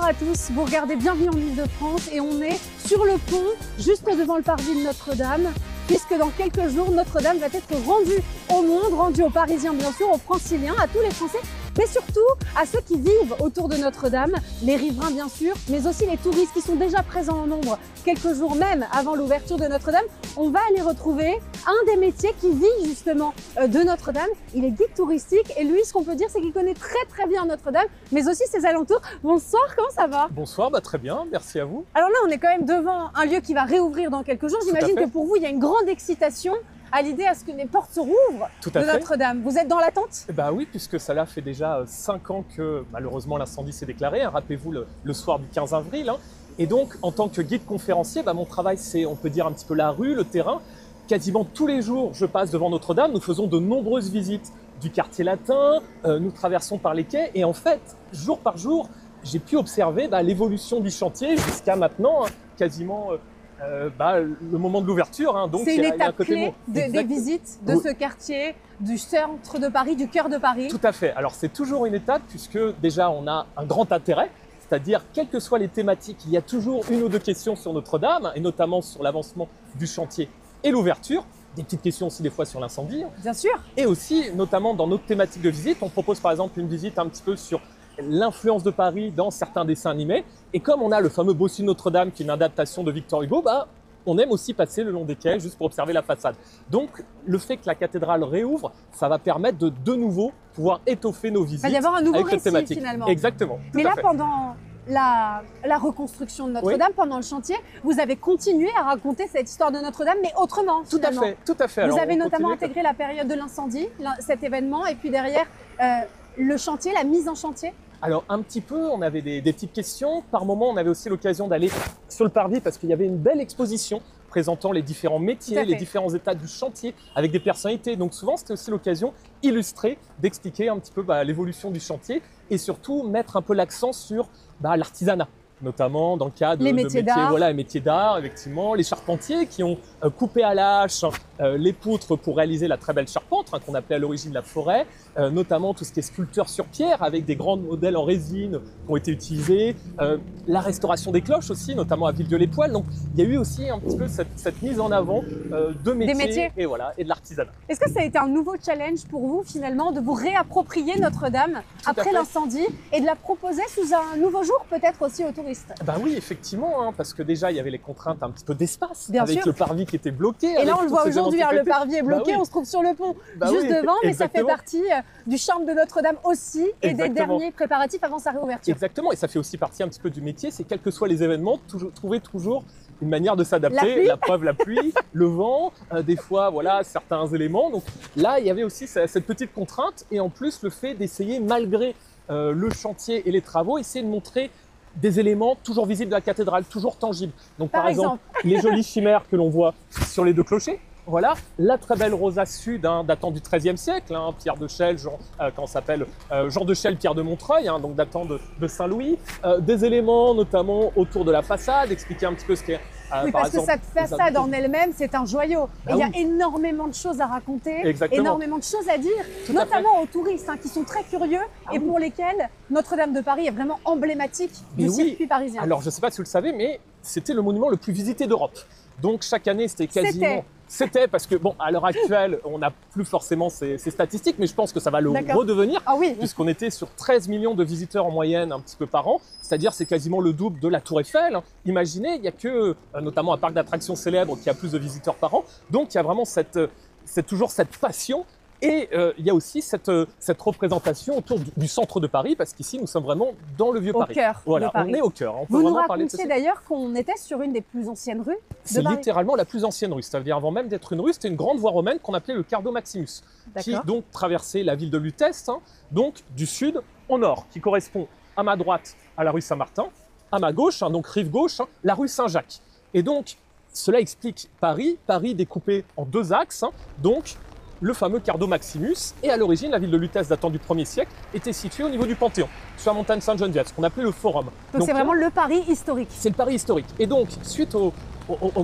à tous, vous regardez Bienvenue en Ile-de-France et on est sur le pont, juste devant le parvis de Notre-Dame, puisque dans quelques jours, Notre-Dame va être rendue au monde, rendue aux Parisiens bien sûr, aux Franciliens, à tous les Français, mais surtout à ceux qui vivent autour de Notre-Dame, les riverains bien sûr, mais aussi les touristes qui sont déjà présents en nombre quelques jours même avant l'ouverture de Notre-Dame. On va aller retrouver un des métiers qui vit justement de Notre-Dame. Il est guide touristique et lui, ce qu'on peut dire, c'est qu'il connaît très bien Notre-Dame, mais aussi ses alentours. Bonsoir, comment ça va? Bonsoir, très bien, merci à vous. Alors là, on est quand même devant un lieu qui va réouvrir dans quelques jours. J'imagine que pour vous, il y a une grande excitation à l'idée à ce que les portes se rouvrent de Notre-Dame. Vous êtes dans l'attente? Bah oui, puisque ça là fait déjà 5 ans que malheureusement l'incendie s'est déclaré. Rappelez-vous le soir du 15 avril. Et donc, en tant que guide conférencier, mon travail, c'est, on peut dire, un petit peu la rue, le terrain. Quasiment tous les jours, je passe devant Notre-Dame. Nous faisons de nombreuses visites du quartier latin. Nous traversons par les quais. Et en fait, jour par jour, j'ai pu observer l'évolution du chantier jusqu'à maintenant, quasiment le moment de l'ouverture. Donc c'est une étape clé des visites de ce quartier, du centre de Paris, du cœur de Paris. Tout à fait. Alors, c'est toujours une étape puisque déjà, on a un grand intérêt. C'est-à-dire, quelles que soient les thématiques, il y a toujours une ou deux questions sur Notre-Dame, et notamment sur l'avancement du chantier et l'ouverture. Des petites questions aussi des fois sur l'incendie. Bien sûr. Et aussi, notamment dans notre thématique de visite, on propose par exemple une visite un petit peu sur l'influence de Paris dans certains dessins animés. Et comme on a le fameux Bossu de Notre-Dame, qui est une adaptation de Victor Hugo, on aime aussi passer le long des quais juste pour observer la façade. Donc, le fait que la cathédrale réouvre, ça va permettre de nouveau pouvoir étoffer nos visites. Il va y avoir un nouveau avec récit thématique. finalement. Exactement. Mais là, pendant la reconstruction de Notre-Dame, pendant le chantier, vous avez continué à raconter cette histoire de Notre-Dame, mais autrement finalement. Tout à fait. Vous avez notamment intégré la période de l'incendie, cet événement, et puis derrière le chantier, la mise en chantier. Alors un petit peu, on avait des petites questions. Par moment, on avait aussi l'occasion d'aller sur le parvis parce qu'il y avait une belle exposition présentant les différents métiers, les différents états du chantier avec des personnalités. Donc souvent, c'était aussi l'occasion illustrée d'expliquer un petit peu l'évolution du chantier et surtout mettre un peu l'accent sur l'artisanat, notamment dans le cadre de métiers d'art. Les métiers d'art, effectivement, les charpentiers qui ont coupé à la hache les poutres pour réaliser la très belle charpente qu'on appelait à l'origine la forêt, notamment tout ce qui est sculpteur sur pierre avec des grands modèles en résine qui ont été utilisés, la restauration des cloches aussi, notamment à Villedieu-les-Poêles. Donc il y a eu aussi un petit peu cette mise en avant de métiers. Et de l'artisanat. Est-ce que ça a été un nouveau challenge pour vous finalement de vous réapproprier Notre-Dame après l'incendie et de la proposer sous un nouveau jour peut-être aussi aux touristes? Oui, effectivement, parce que déjà il y avait les contraintes un petit peu d'espace Bien avec sûr. le parvis qui était bloqué. Et là on le voit aujourd'hui, le parvis est bloqué, on se trouve sur le pont juste devant, mais ça fait partie du charme de Notre-Dame aussi et des derniers préparatifs avant sa réouverture. Exactement, et ça fait aussi partie un petit peu du métier, c'est quels que soient les événements, trouver toujours une manière de s'adapter. La preuve, la pluie, le vent, des fois certains éléments. Donc là il y avait aussi cette petite contrainte et en plus le fait d'essayer malgré le chantier et les travaux, essayer de montrer des éléments toujours visibles de la cathédrale, toujours tangibles. Donc par exemple, les jolies chimères que l'on voit sur les deux clochers. Voilà, la très belle rosace sud datant du XIIIe siècle, Pierre de Chelles, Jean de Chelles, Pierre de Montreuil, donc datant de Saint-Louis. Des éléments notamment autour de la façade, expliquer un petit peu ce qu'est. Parce que cette façade en elle-même, c'est un joyau. Et il y a énormément de choses à raconter, énormément de choses à dire, notamment aux touristes qui sont très curieux et pour lesquels Notre-Dame de Paris est vraiment emblématique du circuit parisien. Alors, je ne sais pas si vous le savez, mais c'était le monument le plus visité d'Europe. Donc, chaque année, c'était quasiment... C'était parce que, à l'heure actuelle, on n'a plus forcément ces statistiques, mais je pense que ça va le redevenir, puisqu'on était sur 13 millions de visiteurs en moyenne un petit peu par an, c'est-à-dire c'est quasiment le double de la Tour Eiffel. Imaginez, il n'y a que, notamment un parc d'attractions célèbre qui a plus de visiteurs par an, donc il y a vraiment toujours cette passion. Et il y a aussi cette représentation autour du centre de Paris, parce qu'ici, nous sommes vraiment dans le vieux Paris. Au cœur de Paris. On est au cœur. Vous nous racontiez d'ailleurs qu'on était sur une des plus anciennes rues de Paris. C'est littéralement la plus ancienne rue. C'est-à-dire, avant même d'être une rue, c'était une grande voie romaine qu'on appelait le Cardo Maximus, qui donc traversait la ville de Lutèce, donc du sud au nord, qui correspond à ma droite à la rue Saint-Martin, à ma gauche, donc rive gauche, la rue Saint-Jacques. Et donc, cela explique Paris découpé en deux axes, donc le fameux Cardo Maximus. Et à l'origine, la ville de Lutèce, datant du 1er siècle, était située au niveau du Panthéon, sur la montagne Sainte-Geneviève, ce qu'on appelait le Forum. Donc c'est vraiment le Paris historique. C'est le Paris historique. Et donc, suite aux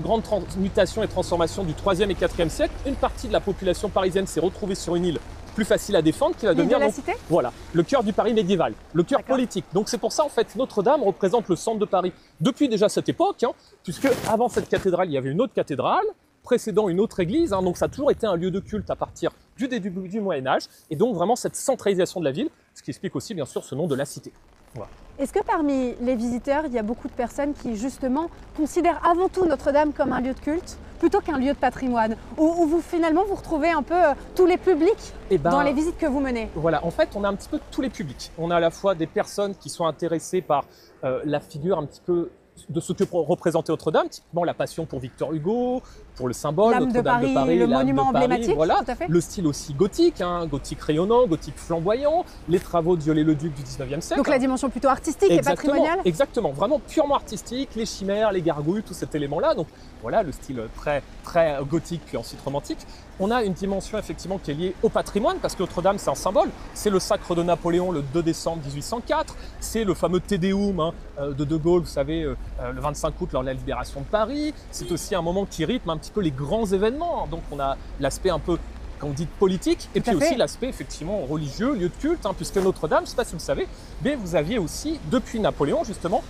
grandes mutations et transformations du 3e et 4e siècle, une partie de la population parisienne s'est retrouvée sur une île plus facile à défendre, qui va L'île devenir de la donc, Cité. voilà, le cœur du Paris médiéval, le cœur D'accord. politique. Donc c'est pour ça en fait Notre-Dame représente le centre de Paris depuis déjà cette époque, hein, puisque avant cette cathédrale, il y avait une autre cathédrale, précédant une autre église, hein, donc ça a toujours été un lieu de culte à partir du début du Moyen-Âge, et donc vraiment cette centralisation de la ville, ce qui explique aussi bien sûr ce nom de la cité. Voilà. Est-ce que parmi les visiteurs, il y a beaucoup de personnes qui justement considèrent avant tout Notre-Dame comme un lieu de culte plutôt qu'un lieu de patrimoine, où vous finalement vous retrouvez un peu tous les publics dans les visites que vous menez? Voilà, en fait on a un petit peu tous les publics. On a à la fois des personnes qui sont intéressées par la figure un petit peu de ce que représentait Notre-Dame, typiquement la passion pour Victor Hugo, pour le symbole, Notre-Dame de Paris, le l'âme monument de Paris, emblématique, voilà. tout à fait. Le style aussi gothique, hein, gothique rayonnant, gothique flamboyant, les travaux de Viollet-le-Duc du 19e siècle. Donc la dimension plutôt artistique et patrimoniale. Exactement, vraiment purement artistique, les chimères, les gargouilles, tout cet élément-là. Donc voilà, le style très, très gothique puis ensuite romantique. On a une dimension effectivement qui est liée au patrimoine parce que Notre-Dame c'est un symbole. C'est le sacre de Napoléon le 2 décembre 1804. C'est le fameux Te Deum de Gaulle, vous savez, le 25 août lors de la libération de Paris. C'est aussi un moment qui rythme un petit peu les grands événements. Donc on a l'aspect un peu, comme vous dites, politique, et puis aussi l'aspect effectivement religieux, lieu de culte, hein, puisque Notre-Dame, je ne sais pas si vous le savez, mais vous aviez aussi, depuis Napoléon justement,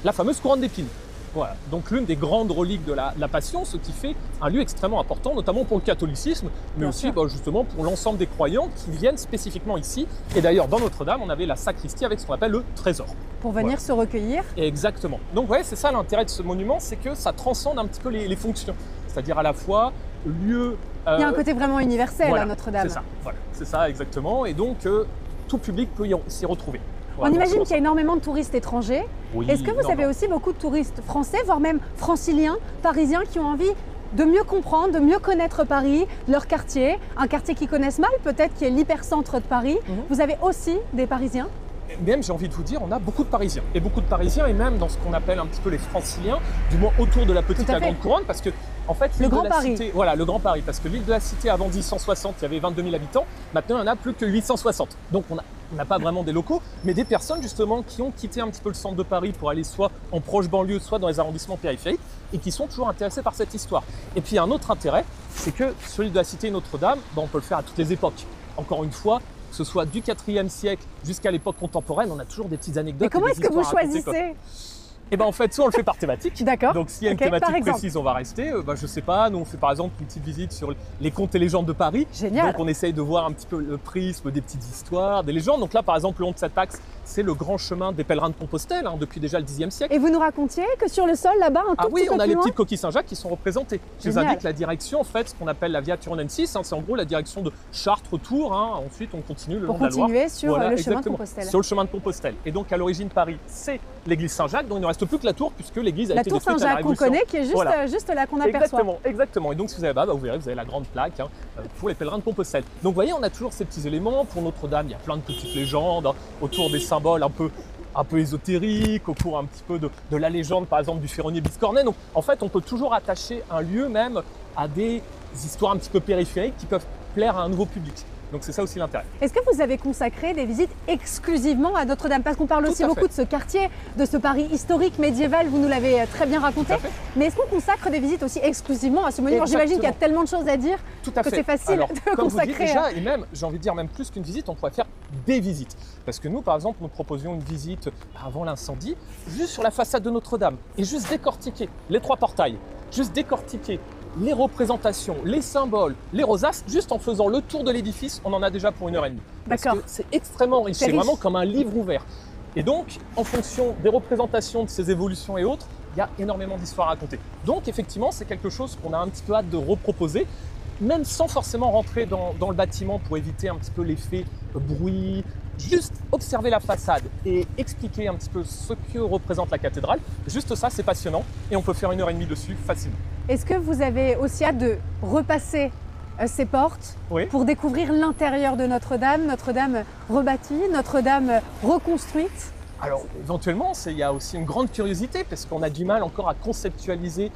la fameuse couronne d'épines. Voilà, donc l'une des grandes reliques de la Passion, ce qui fait un lieu extrêmement important, notamment pour le catholicisme, mais Bien aussi sûr. justement pour l'ensemble des croyants qui viennent spécifiquement ici. Et d'ailleurs, dans Notre-Dame, on avait la sacristie avec ce qu'on appelle le trésor. Pour venir se recueillir. Et exactement. Donc ouais, c'est ça l'intérêt de ce monument, c'est que ça transcende un petit peu les fonctions. C'est-à-dire à la fois lieu... Il y a un côté vraiment universel voilà, à Notre-Dame. C'est ça, voilà, c'est ça exactement. Et donc tout public peut s'y retrouver. On imagine qu'il y a énormément de touristes étrangers. Oui, Est-ce que vous avez aussi beaucoup de touristes français, voire même franciliens, parisiens, qui ont envie de mieux comprendre, de mieux connaître Paris, leur quartier, un quartier qu'ils connaissent mal, peut-être qui est l'hypercentre de Paris. Vous avez aussi des Parisiens? Même, j'ai envie de vous dire, on a beaucoup de Parisiens. Et beaucoup de Parisiens, et même dans ce qu'on appelle un petit peu les franciliens, du moins autour de la petite la Grande Couronne, parce que, en fait, le l'île Grand de la Paris. Cité, voilà, le Grand Paris, parce que l'île de la Cité, avant 1860, il y avait 22 000 habitants. Maintenant, il n'y en a plus que 860. Donc, on n'a pas vraiment des locaux, mais des personnes, justement, qui ont quitté un petit peu le centre de Paris pour aller soit en proche banlieue, soit dans les arrondissements périphériques, et qui sont toujours intéressés par cette histoire. Et puis, il y a un autre intérêt, c'est que sur l'île de la Cité et Notre-Dame, on peut le faire à toutes les époques. Encore une fois, que ce soit du IVe siècle jusqu'à l'époque contemporaine, on a toujours des petites anecdotes. Et comment est-ce que vous choisissez? Et ben en fait, soit on le fait par thématique. D'accord. Donc s'il y a une thématique précise, on va rester. Je sais pas, nous on fait par exemple une petite visite sur les contes et légendes de Paris. Génial. Donc on essaye de voir un petit peu le prisme des petites histoires, des légendes. Donc là par exemple, le long de cet axe, c'est le grand chemin des pèlerins de Compostelle, hein, depuis déjà le Xe siècle. Et vous nous racontiez que sur le sol là-bas, un tout petit peu on a plus les loin, petites coquilles Saint-Jacques qui sont représentées. Je vous indique la direction, en fait, ce qu'on appelle la Via Turonensis, hein, c'est en gros la direction de Chartres-Tours. Hein. Ensuite, on continue le long de la Loire. Pour continuer sur le chemin de Compostelle. Sur le chemin de Compostelle. Et donc à l'origine, Paris, c'est l'église Saint-Jacques. Donc il ne reste plus que la tour, puisque l'église a été détruite à la Saint-Jacques qu'on connaît, qui est juste là qu'on aperçoit. Exactement. Et donc si vous allez là-bas, vous verrez, vous avez la grande plaque hein, pour les pèlerins de Compostelle. Donc vous voyez, on a toujours ces petits éléments. Pour Notre-Dame, il y a plein de petites légendes hein, autour des symboles un peu ésotériques, au cours un petit peu de la légende, par exemple, du ferronnier Biscornet. Donc en fait, on peut toujours attacher un lieu même à des histoires un petit peu périphériques qui peuvent plaire à un nouveau public. Donc c'est ça aussi l'intérêt. Est-ce que vous avez consacré des visites exclusivement à Notre-Dame? Parce qu'on parle aussi beaucoup de ce quartier, de ce Paris historique, médiéval, vous nous l'avez très bien raconté. Mais est-ce qu'on consacre des visites aussi exclusivement à ce monument? J'imagine qu'il y a tellement de choses à dire que c'est facile de consacrer. Vous dites déjà, et même, j'ai envie de dire, même plus qu'une visite, on pourrait faire des visites. Parce que nous, par exemple, nous proposions une visite avant l'incendie, juste sur la façade de Notre-Dame, et juste décortiquer les 3 portails, juste décortiquer les représentations, les symboles, les rosaces, juste en faisant le tour de l'édifice, on en a déjà pour 1h30. Parce que c'est extrêmement riche, c'est vraiment comme un livre ouvert. Et donc, en fonction des représentations de ces évolutions et autres, il y a énormément d'histoires à raconter. Donc, effectivement, c'est quelque chose qu'on a un petit peu hâte de reproposer, même sans forcément rentrer dans le bâtiment pour éviter un petit peu l'effet bruit, juste observer la façade et expliquer un petit peu ce que représente la cathédrale. Juste ça, c'est passionnant et on peut faire 1h30 dessus facilement. Est-ce que vous avez aussi hâte de repasser ces portes pour découvrir l'intérieur de Notre-Dame, Notre-Dame rebâtie, Notre-Dame reconstruite? Alors éventuellement, il y a aussi une grande curiosité parce qu'on a du mal encore à conceptualiser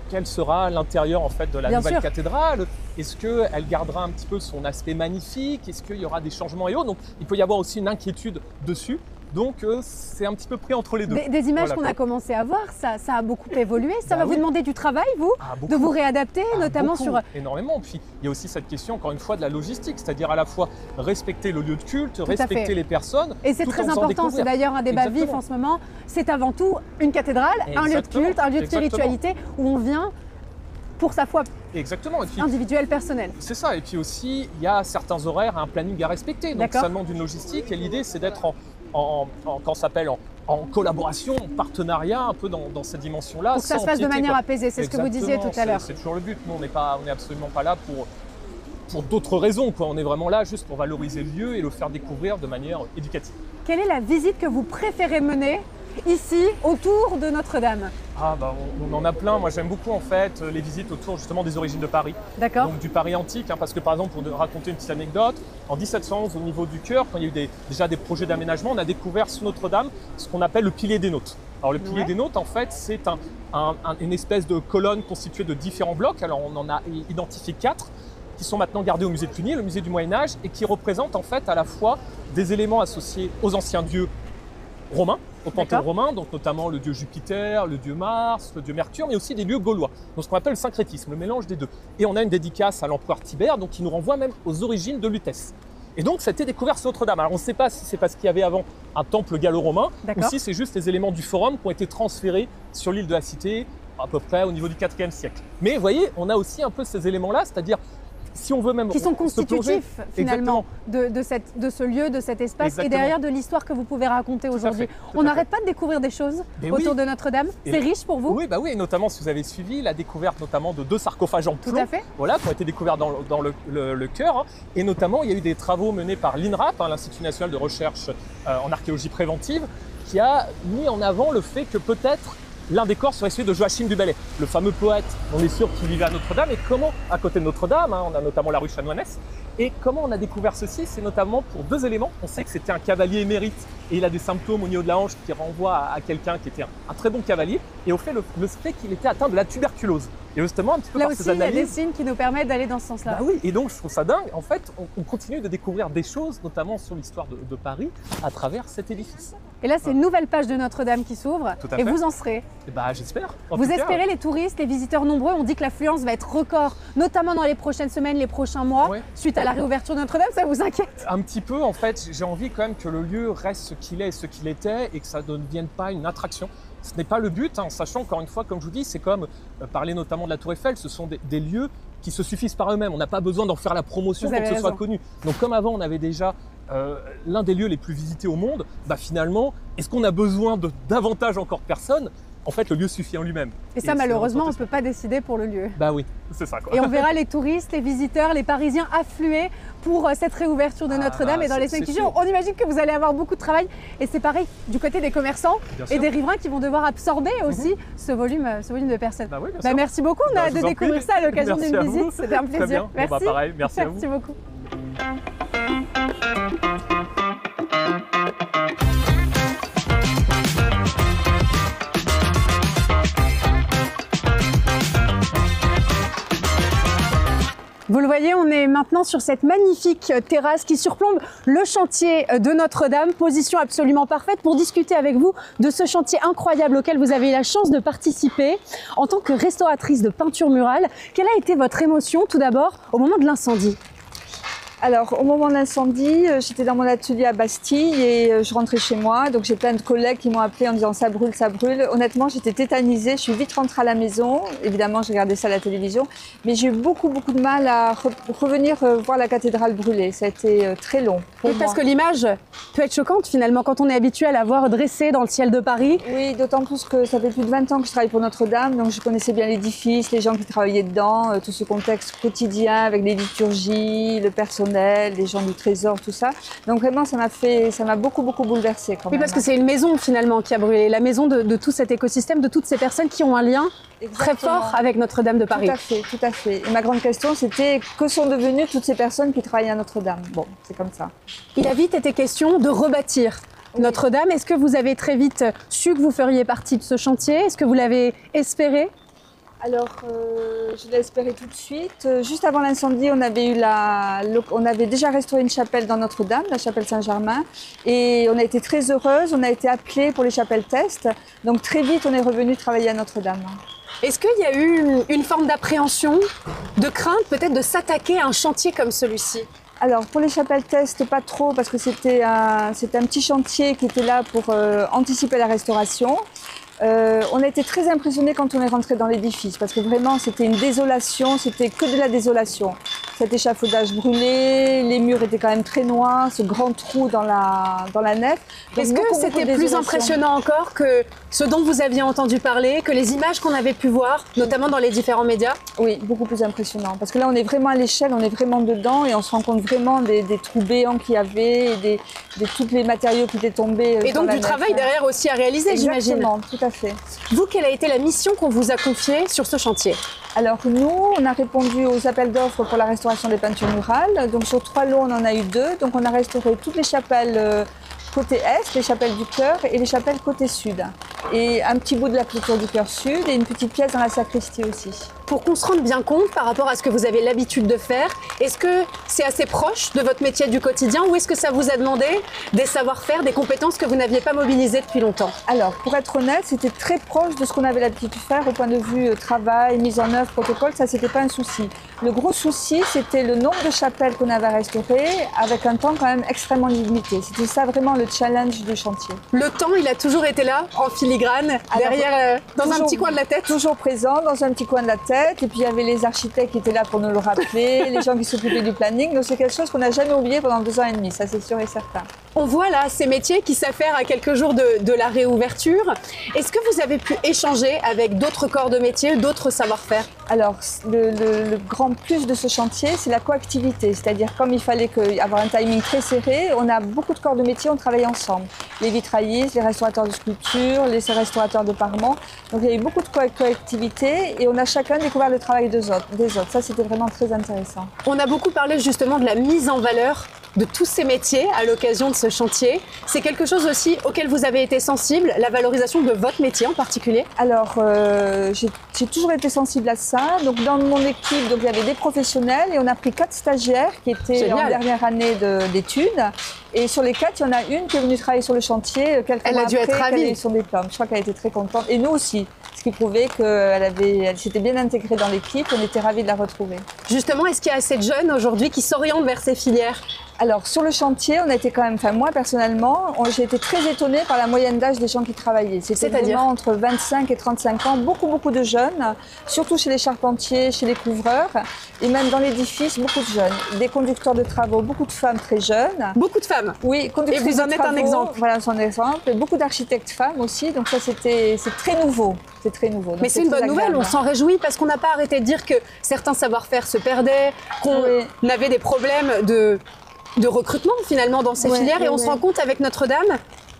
quel sera l'intérieur en fait de la nouvelle cathédrale. Est-ce qu'elle gardera un petit peu son aspect magnifique? Est-ce qu'il y aura des changements et autres? Donc il peut y avoir aussi une inquiétude dessus. Donc c'est un petit peu pris entre les deux. Des images Voilà, qu'on quoi. a commencé à voir, ça a beaucoup évolué. Ça Bah va vous oui. demander du travail, vous, Beaucoup. de vous réadapter, notamment Beaucoup, sur... énormément. Puis il y a aussi cette question, encore une fois, de la logistique, c'est-à-dire à la fois respecter le lieu de culte, à fait. respecter les personnes. Et c'est tout très en faisant important, c'est découvrir. d'ailleurs un débat vif Exactement. en ce moment. C'est avant tout une cathédrale, un lieu de Exactement. culte, un lieu de Exactement. spiritualité où on vient pour sa foi Exactement. Et puis, individuelle, personnelle. c'est ça. Et puis aussi, il y a certains horaires, un planning à respecter. Donc D'accord. ça demande une logistique. Et l'idée, c'est d'être en collaboration, en partenariat, un peu dans cette dimension-là. Pour que ça sans se fasse de empiéter, manière quoi. apaisée, c'est ce que vous disiez tout Exactement, à l'heure. C'est toujours le but. Nous, on n'est absolument pas là pour d'autres raisons, quoi. On est vraiment là juste pour valoriser le lieu et le faire découvrir de manière éducative. Quelle est la visite que vous préférez mener ici, autour de Notre-Dame? On en a plein. Moi, j'aime beaucoup en fait les visites autour justement des origines de Paris. D'accord. Donc du Paris antique, parce que par exemple, pour raconter une petite anecdote, en 1711, au niveau du chœur, quand il y a eu déjà des projets d'aménagement, on a découvert sous Notre-Dame ce qu'on appelle le pilier des Nautes. Alors le pilier des Nautes, en fait, c'est une espèce de colonne constituée de différents blocs. Alors on en a identifié 4 qui sont maintenant gardés au musée de Cluny, le musée du Moyen-Âge, et qui représentent en fait à la fois des éléments associés aux anciens dieux romains, au panthéon romain, donc notamment le dieu Jupiter, le dieu Mars, le dieu Mercure, mais aussi des dieux gaulois. Donc ce qu'on appelle le syncrétisme, le mélange des deux. Et on a une dédicace à l'empereur Tibère, donc qui nous renvoie même aux origines de Lutèce. Et donc ça a été découvert sur Notre-Dame. Alors on ne sait pas si c'est parce qu'il y avait avant un temple gallo-romain, ou si c'est juste les éléments du forum qui ont été transférés sur l'île de la Cité, à peu près au niveau du IVe siècle. Mais vous voyez, on a aussi un peu ces éléments-là, c'est-à-dire si on veut même qui sont constitutifs finalement de ce lieu, de cet espace. Exactement. Et derrière de l'histoire que vous pouvez raconter aujourd'hui. On n'arrête pas de découvrir des choses autour de Notre-Dame. C'est riche pour vous? Oui, et notamment si vous avez suivi la découverte notamment de 2 sarcophages en plomb, voilà, qui ont été découverts dans le chœur. Et notamment, il y a eu des travaux menés par l'INRAP, l'Institut national de recherche en archéologie préventive, qui a mis en avant le fait que peut-être l'un des corps serait celui de Joachim du Bellay, le fameux poète, on est sûr qu'il vivait à Notre-Dame. Et comment, à côté de Notre-Dame, on a notamment la rue Chanoinesse, et comment on a découvert ceci, c'est notamment pour 2 éléments. On sait que c'était un cavalier émérite, et il a des symptômes au niveau de la hanche qui renvoient à quelqu'un qui était un très bon cavalier, et au fait le fait qu'il était atteint de la tuberculose. Et justement, un petit peu là par aussi, ces analyses, il y a des signes qui nous permettent d'aller dans ce sens-là. Bah oui, et donc je trouve ça dingue. En fait, on continue de découvrir des choses, notamment sur l'histoire de Paris, à travers cet édifice. Et là, c'est une nouvelle page de Notre-Dame qui s'ouvre, et vous en serez. J'espère. Vous espérez les touristes, les visiteurs nombreux? On dit que l'affluence va être record, notamment dans les prochaines semaines, les prochains mois, suite à la réouverture de Notre-Dame. Ça vous inquiète? Un petit peu, en fait. J'ai envie quand même que le lieu reste ce qu'il est et ce qu'il était, et que ça ne devienne pas une attraction. Ce n'est pas le but, sachant encore une fois, comme je vous dis, c'est comme parler notamment de la Tour Eiffel, ce sont des lieux qui se suffisent par eux-mêmes. On n'a pas besoin d'en faire la promotion pour que ce soit connu. Donc comme avant, on avait déjà l'un des lieux les plus visités au monde, finalement, est-ce qu'on a besoin de davantage encore personnes? En fait, le lieu suffit en lui-même. Et ça, malheureusement, on ne peut pas décider pour le lieu. Bah oui, c'est ça, quoi. Et on verra les touristes, les visiteurs, les Parisiens affluer pour cette réouverture de Notre-Dame. Et dans les 5 jours, on imagine que vous allez avoir beaucoup de travail. Et c'est pareil du côté des commerçants et des riverains qui vont devoir absorber aussi ce volume de personnes. Bah oui, merci beaucoup de découvrir ça à l'occasion d'une visite. C'était un plaisir. Merci. Pareil, merci à vous. Merci beaucoup. Vous le voyez, on est maintenant sur cette magnifique terrasse qui surplombe le chantier de Notre-Dame, position absolument parfaite pour discuter avec vous de ce chantier incroyable auquel vous avez eu la chance de participer. En tant que restauratrice de peinture murale, quelle a été votre émotion tout d'abord au moment de l'incendie ? Alors, au moment de l'incendie, j'étais dans mon atelier à Bastille et je rentrais chez moi. Donc, j'ai plein de collègues qui m'ont appelé en disant « ça brûle, ça brûle ». Honnêtement, j'étais tétanisée. Je suis vite rentrée à la maison. Évidemment, j'ai regardé ça à la télévision. Mais j'ai eu beaucoup de mal à revenir voir la cathédrale brûler. Ça a été très long pour moi. Parce que l'image peut être choquante finalement quand on est habitué à la voir dressée dans le ciel de Paris. Oui, d'autant plus que ça fait plus de 20 ans que je travaille pour Notre-Dame. Donc, je connaissais bien l'édifice, les gens qui travaillaient dedans, tout ce contexte quotidien avec les liturgies, le personnel, les gens du trésor, tout ça. Donc vraiment, ça m'a beaucoup bouleversée quand même. Oui, parce que c'est une maison finalement qui a brûlé, la maison de tout cet écosystème, de toutes ces personnes qui ont un lien très fort avec Notre-Dame de Paris. Tout à fait. Et ma grande question, c'était que sont devenues toutes ces personnes qui travaillent à Notre-Dame? Bon, c'est comme ça. Il a vite été question de rebâtir Notre-Dame. Est-ce que vous avez très vite su que vous feriez partie de ce chantier? Est-ce que vous l'avez espéré? Alors, je l'ai espéré tout de suite. Juste avant l'incendie, on avait déjà restauré une chapelle dans Notre-Dame, la chapelle Saint-Germain, et on a été très heureuse. On a été appelés pour les chapelles test, donc très vite on est revenu travailler à Notre-Dame. Est-ce qu'il y a eu une forme d'appréhension, de crainte peut-être de s'attaquer à un chantier comme celui-ci? Alors pour les chapelles test, pas trop, parce que c'était un petit chantier qui était là pour anticiper la restauration. On a été très impressionnés quand on est rentré dans l'édifice, parce que vraiment c'était une désolation, c'était que de la désolation. Cet échafaudage brûlé, les murs étaient quand même très noirs, ce grand trou dans la nef. Est-ce que c'était plus impressionnant encore que ce dont vous aviez entendu parler, que les images qu'on avait pu voir, notamment dans les différents médias? Oui, beaucoup plus impressionnant, parce que là on est vraiment à l'échelle, on est vraiment dedans et on se rend compte vraiment des trous béants qu'il y avait, et de tous les matériaux qui étaient tombés. Et donc du travail derrière aussi à réaliser, j'imagine. Exactement, tout à fait. Vous, quelle a été la mission qu'on vous a confiée sur ce chantier? Alors nous, on a répondu aux appels d'offres pour la restauration des peintures murales. Donc sur 3 lots, on en a eu 2. Donc on a restauré toutes les chapelles côté est, les chapelles du chœur et les chapelles côté sud. Et un petit bout de la clôture du chœur sud et une petite pièce dans la sacristie aussi. Pour qu'on se rende bien compte par rapport à ce que vous avez l'habitude de faire, est-ce que c'est assez proche de votre métier du quotidien ou est-ce que ça vous a demandé des savoir-faire, des compétences que vous n'aviez pas mobilisées depuis longtemps? Alors, pour être honnête, c'était très proche de ce qu'on avait l'habitude de faire au point de vue travail, mise en œuvre, protocole, ça c'était pas un souci. Le gros souci, c'était le nombre de chapelles qu'on avait à restaurer avec un temps quand même extrêmement limité. C'était ça vraiment le challenge du chantier. Le temps, il a toujours été là, en filigrane, derrière, dans un petit coin de la tête? Toujours présent, dans un petit coin de la tête. Et puis il y avait les architectes qui étaient là pour nous le rappeler, les gens qui s'occupaient du planning. Donc c'est quelque chose qu'on n'a jamais oublié pendant 2 ans et demi, ça c'est sûr et certain. On voit là ces métiers qui s'affairent à quelques jours de la réouverture. Est-ce que vous avez pu échanger avec d'autres corps de métier, d'autres savoir-faire? Alors le grand plus de ce chantier, c'est la coactivité. C'est-à-dire comme il fallait avoir un timing très serré, on a beaucoup de corps de métier, on travaille ensemble. Les vitraillistes, les restaurateurs de sculpture, les restaurateurs de parements. Donc il y a eu beaucoup de coactivité et on a chacun découvert le travail des autres. Ça, c'était vraiment très intéressant. On a beaucoup parlé justement de la mise en valeur de tous ces métiers à l'occasion de ce chantier. C'est quelque chose aussi auquel vous avez été sensible, la valorisation de votre métier en particulier? Alors, j'ai toujours été sensible à ça. Donc, dans mon équipe, donc, il y avait des professionnels et on a pris 4 stagiaires qui étaient en dernière année d'études. Et sur les 4, il y en a une qui est venue travailler sur le chantier quelques mois après qu'elle ait eu son diplôme. Je crois qu'elle était très contente. Et nous aussi. Ce qui prouvait qu'elle s'était bien intégrée dans l'équipe. On était ravis de la retrouver. Justement, est-ce qu'il y a assez de jeunes aujourd'hui qui s'orientent vers ces filières? Alors sur le chantier, on a été quand même, moi personnellement, j'ai été très étonnée par la moyenne d'âge des gens qui travaillaient. C'était vraiment entre 25 et 35 ans, beaucoup de jeunes, surtout chez les charpentiers, chez les couvreurs et même dans l'édifice, beaucoup de jeunes. Des conducteurs de travaux, beaucoup de femmes très jeunes. Beaucoup de femmes? Oui, conductrices de travaux. Et vous en êtes un exemple? Voilà, c'est un exemple. Et beaucoup d'architectes femmes aussi, donc ça c'est très nouveau. C'est très nouveau. Donc mais c'est une bonne nouvelle, on s'en réjouit parce qu'on n'a pas arrêté de dire que certains savoir-faire se perdaient, qu'on avait des problèmes de recrutement finalement dans ces filières et on se rend compte avec Notre-Dame,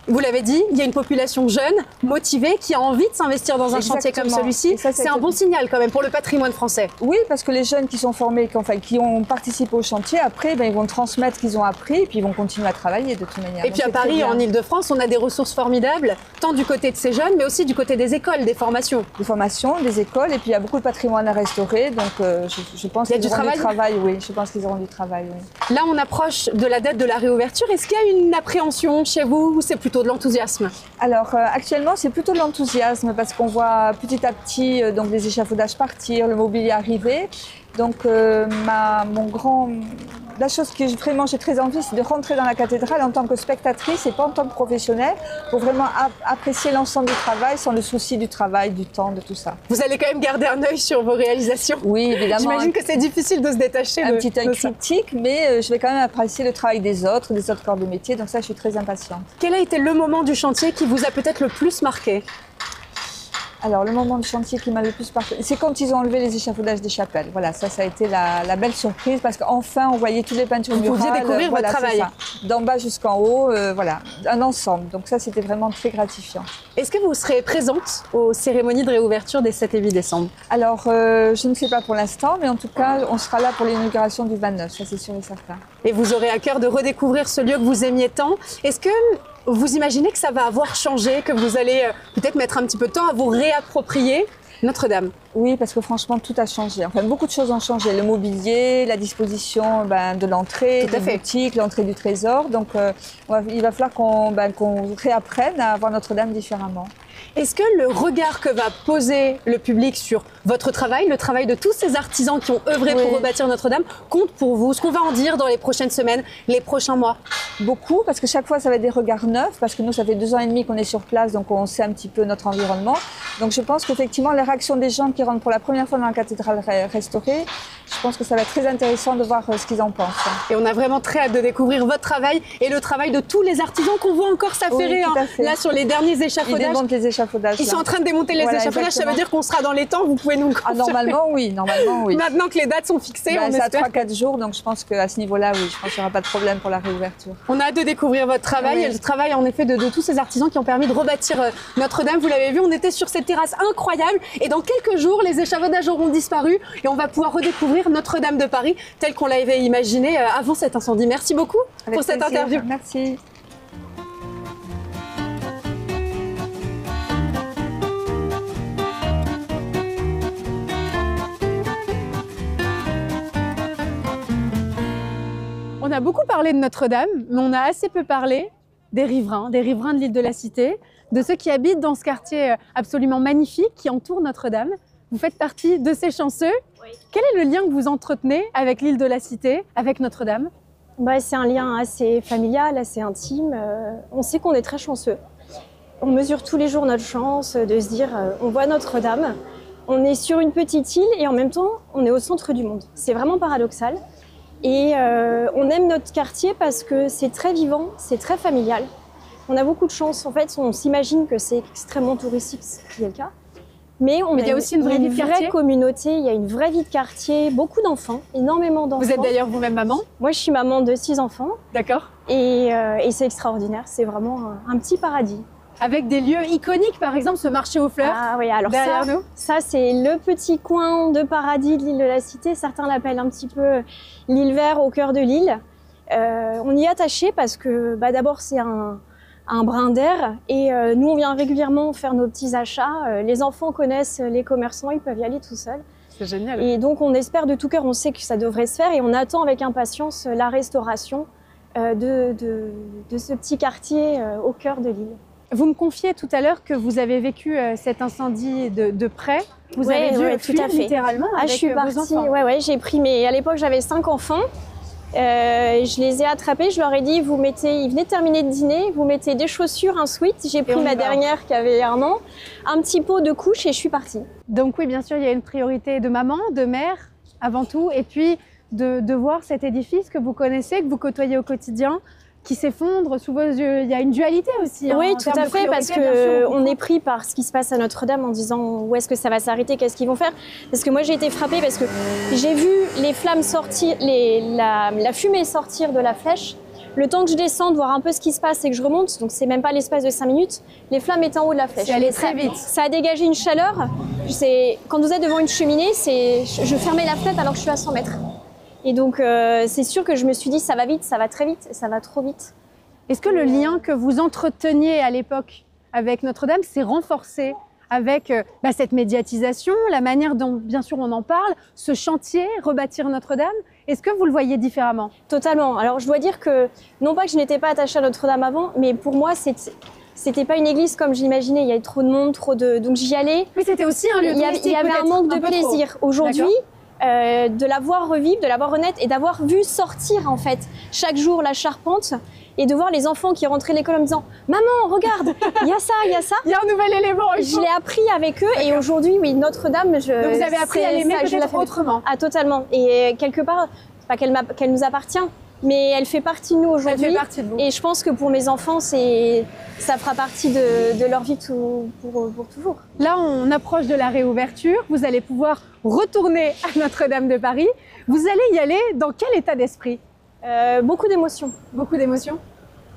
vous l'avez dit, il y a une population jeune, motivée, qui a envie de s'investir dans un chantier comme celui-ci. C'est un bon signal quand même pour le patrimoine français. Oui, parce que les jeunes qui sont formés, qui ont participé au chantier, après ils vont transmettre ce qu'ils ont appris et puis ils vont continuer à travailler de toute manière. Et puis à Paris, en Ile-de-France, on a des ressources formidables, tant du côté de ces jeunes, mais aussi du côté des écoles, des formations. Des formations, des écoles, et puis il y a beaucoup de patrimoine à restaurer, donc je pense qu'ils auront du travail. Oui, je pense qu'ils auront du travail. Oui. Là, on approche de la date de la réouverture. Est-ce qu'il y a une appréhension chez vous ou c'est plutôt de l'enthousiasme? Alors actuellement c'est plutôt de l'enthousiasme parce qu'on voit petit à petit donc les échafaudages partir, le mobilier arriver. Donc la chose que vraiment j'ai très envie, c'est de rentrer dans la cathédrale en tant que spectatrice et pas en tant que professionnelle pour vraiment apprécier l'ensemble du travail sans le souci du travail, du temps, de tout ça. Vous allez quand même garder un œil sur vos réalisations? Oui, évidemment. J'imagine que c'est difficile de se détacher un petit œil critique, mais je vais quand même apprécier le travail des autres corps de métier, donc ça je suis très impatiente. Quel a été le moment du chantier qui vous a peut-être le plus marqué? Alors, le moment de chantier qui m'a le plus marqué, c'est quand ils ont enlevé les échafaudages des chapelles. Voilà, ça a été la belle surprise parce qu'enfin, on voyait toutes les peintures murales. Vous pouviez découvrir votre travail. D'en bas jusqu'en haut, voilà, un ensemble. Donc ça, c'était vraiment très gratifiant. Est-ce que vous serez présente aux cérémonies de réouverture des 7 et 8 décembre? Alors, je ne sais pas pour l'instant, mais en tout cas, on sera là pour l'inauguration du 29, ça c'est sûr et certain. Et vous aurez à cœur de redécouvrir ce lieu que vous aimiez tant. Est-ce que vous imaginez que ça va avoir changé, que vous allez peut-être mettre un petit peu de temps à vous réapproprier Notre-Dame? Oui, parce que franchement, tout a changé. Enfin, beaucoup de choses ont changé. Le mobilier, la disposition de l'entrée, des boutiques, l'entrée du trésor. Donc, il va falloir qu'on réapprenne à voir Notre-Dame différemment. Est-ce que le regard que va poser le public sur votre travail, le travail de tous ces artisans qui ont œuvré pour rebâtir Notre-Dame, compte pour vous? Ce qu'on va en dire dans les prochaines semaines, les prochains mois? Beaucoup, parce que chaque fois, ça va être des regards neufs, parce que nous, ça fait 2 ans et demi qu'on est sur place, donc on sait un petit peu notre environnement. Donc je pense qu'effectivement, les réactions des gens qui rentrent pour la première fois dans la cathédrale restaurée, je pense que ça va être très intéressant de voir ce qu'ils en pensent. Et on a vraiment très hâte de découvrir votre travail et le travail de tous les artisans qu'on voit encore s'affairer là sur les derniers échafaudages. Ils démontent les échafaudages. Ils sont en train de démonter les échafaudages, exactement. ça veut dire qu'on sera dans les temps, vous pouvez nous le confirmer. Normalement, oui. Maintenant que les dates sont fixées, on c'est à espère. 3-4 jours, donc je pense qu'à ce niveau-là, oui, je pense qu'il n'y aura pas de problème pour la réouverture. On a hâte de découvrir votre travail et le travail en effet de tous ces artisans qui ont permis de rebâtir Notre-Dame. Vous l'avez vu, on était sur cette terrasse incroyable et dans quelques jours, les échafaudages auront disparu et on va pouvoir redécouvrir Notre-Dame de Paris telle qu'on l'avait imaginée avant cet incendie. Merci beaucoup pour cette interview. Merci. On a beaucoup parlé de Notre-Dame, mais on a assez peu parlé des riverains de l'île de la Cité, de ceux qui habitent dans ce quartier absolument magnifique qui entoure Notre-Dame. Vous faites partie de ces chanceux. Oui. Quel est le lien que vous entretenez avec l'île de la Cité, avec Notre-Dame? C'est un lien assez familial, assez intime. On sait qu'on est très chanceux. On mesure tous les jours notre chance de se dire on voit Notre-Dame, on est sur une petite île et en même temps on est au centre du monde. C'est vraiment paradoxal. Et on aime notre quartier parce que c'est très vivant, c'est très familial. On a beaucoup de chance. En fait, on s'imagine que c'est extrêmement touristique, ce qui est le cas. Mais il y a aussi une vraie communauté, il y a une vraie vie de quartier, beaucoup d'enfants, énormément d'enfants. Vous êtes d'ailleurs vous-même maman? Moi, je suis maman de 6 enfants. D'accord. Et c'est extraordinaire, c'est vraiment un petit paradis. Avec des lieux iconiques, par exemple ce marché aux fleurs. Ah oui, alors derrière nous. Ça c'est le petit coin de paradis de l'île de la Cité. Certains l'appellent un petit peu l'île verte au cœur de l'île. On y est attaché parce que d'abord c'est un brin d'air et nous on vient régulièrement faire nos petits achats. Les enfants connaissent les commerçants, ils peuvent y aller tout seuls. C'est génial. Et donc on espère de tout cœur, on sait que ça devrait se faire et on attend avec impatience la restauration de ce petit quartier au cœur de l'île. Vous me confiez tout à l'heure que vous avez vécu cet incendie de près. Vous avez dû fuir littéralement avec je suis vos enfants. J'ai pris à l'époque j'avais 5 enfants. Je les ai attrapés, je leur ai dit ils venaient de terminer de dîner, vous mettez des chaussures, un sweat. J'ai pris ma dernière qui avait 1 an, un petit pot de couche et je suis partie. Donc oui, bien sûr, il y a une priorité de maman, de mère avant tout, et puis de voir cet édifice que vous connaissez, que vous côtoyez au quotidien, qui s'effondre sous vos yeux. Il y a une dualité aussi. Oui, tout à fait, parce qu'on est pris par ce qui se passe à Notre-Dame en disant où est-ce que ça va s'arrêter, qu'est-ce qu'ils vont faire. Parce que moi, j'ai été frappée parce que j'ai vu les flammes sortir, la fumée sortir de la flèche. Le temps que je descende, voir un peu ce qui se passe et que je remonte, donc c'est même pas l'espace de 5 minutes, les flammes étaient en haut de la flèche. C'est allé très vite. Ça a dégagé une chaleur. Quand vous êtes devant une cheminée, je fermais la fenêtre alors que je suis à 100 mètres. Et donc, c'est sûr que je me suis dit, ça va vite, ça va très vite, ça va trop vite. Est-ce que le lien que vous entreteniez à l'époque avec Notre-Dame s'est renforcé avec cette médiatisation, la manière dont, bien sûr, on en parle, ce chantier, rebâtir Notre-Dame? Est-ce que vous le voyez différemment? Totalement. Alors, je dois dire que, non pas que je n'étais pas attachée à Notre-Dame avant, mais pour moi, c'était pas une église comme j'imaginais. Il y avait trop de monde, donc j'y allais. Mais c'était aussi un lieu touristique. Il y avait un manque de plaisir. Aujourd'hui, de la voir revivre, de la voir renaître et d'avoir vu sortir en fait chaque jour la charpente et de voir les enfants qui rentraient de l'école en me disant « Maman, regarde, il y a ça, il y a ça ». Il y a un nouvel élément. Je l'ai appris avec eux et aujourd'hui, oui, Notre-Dame, donc vous avez appris à l'aimer peut-être autrement. Ah, totalement. Et quelque part, pas qu'elle nous appartient, mais elle fait partie de nous aujourd'hui. Elle fait partie de vous. Et je pense que pour mes enfants, ça fera partie de leur vie pour toujours. Là, on approche de la réouverture. Vous allez pouvoir retourner à Notre-Dame de Paris. Vous allez y aller dans quel état d'esprit? Beaucoup d'émotions. Beaucoup d'émotions?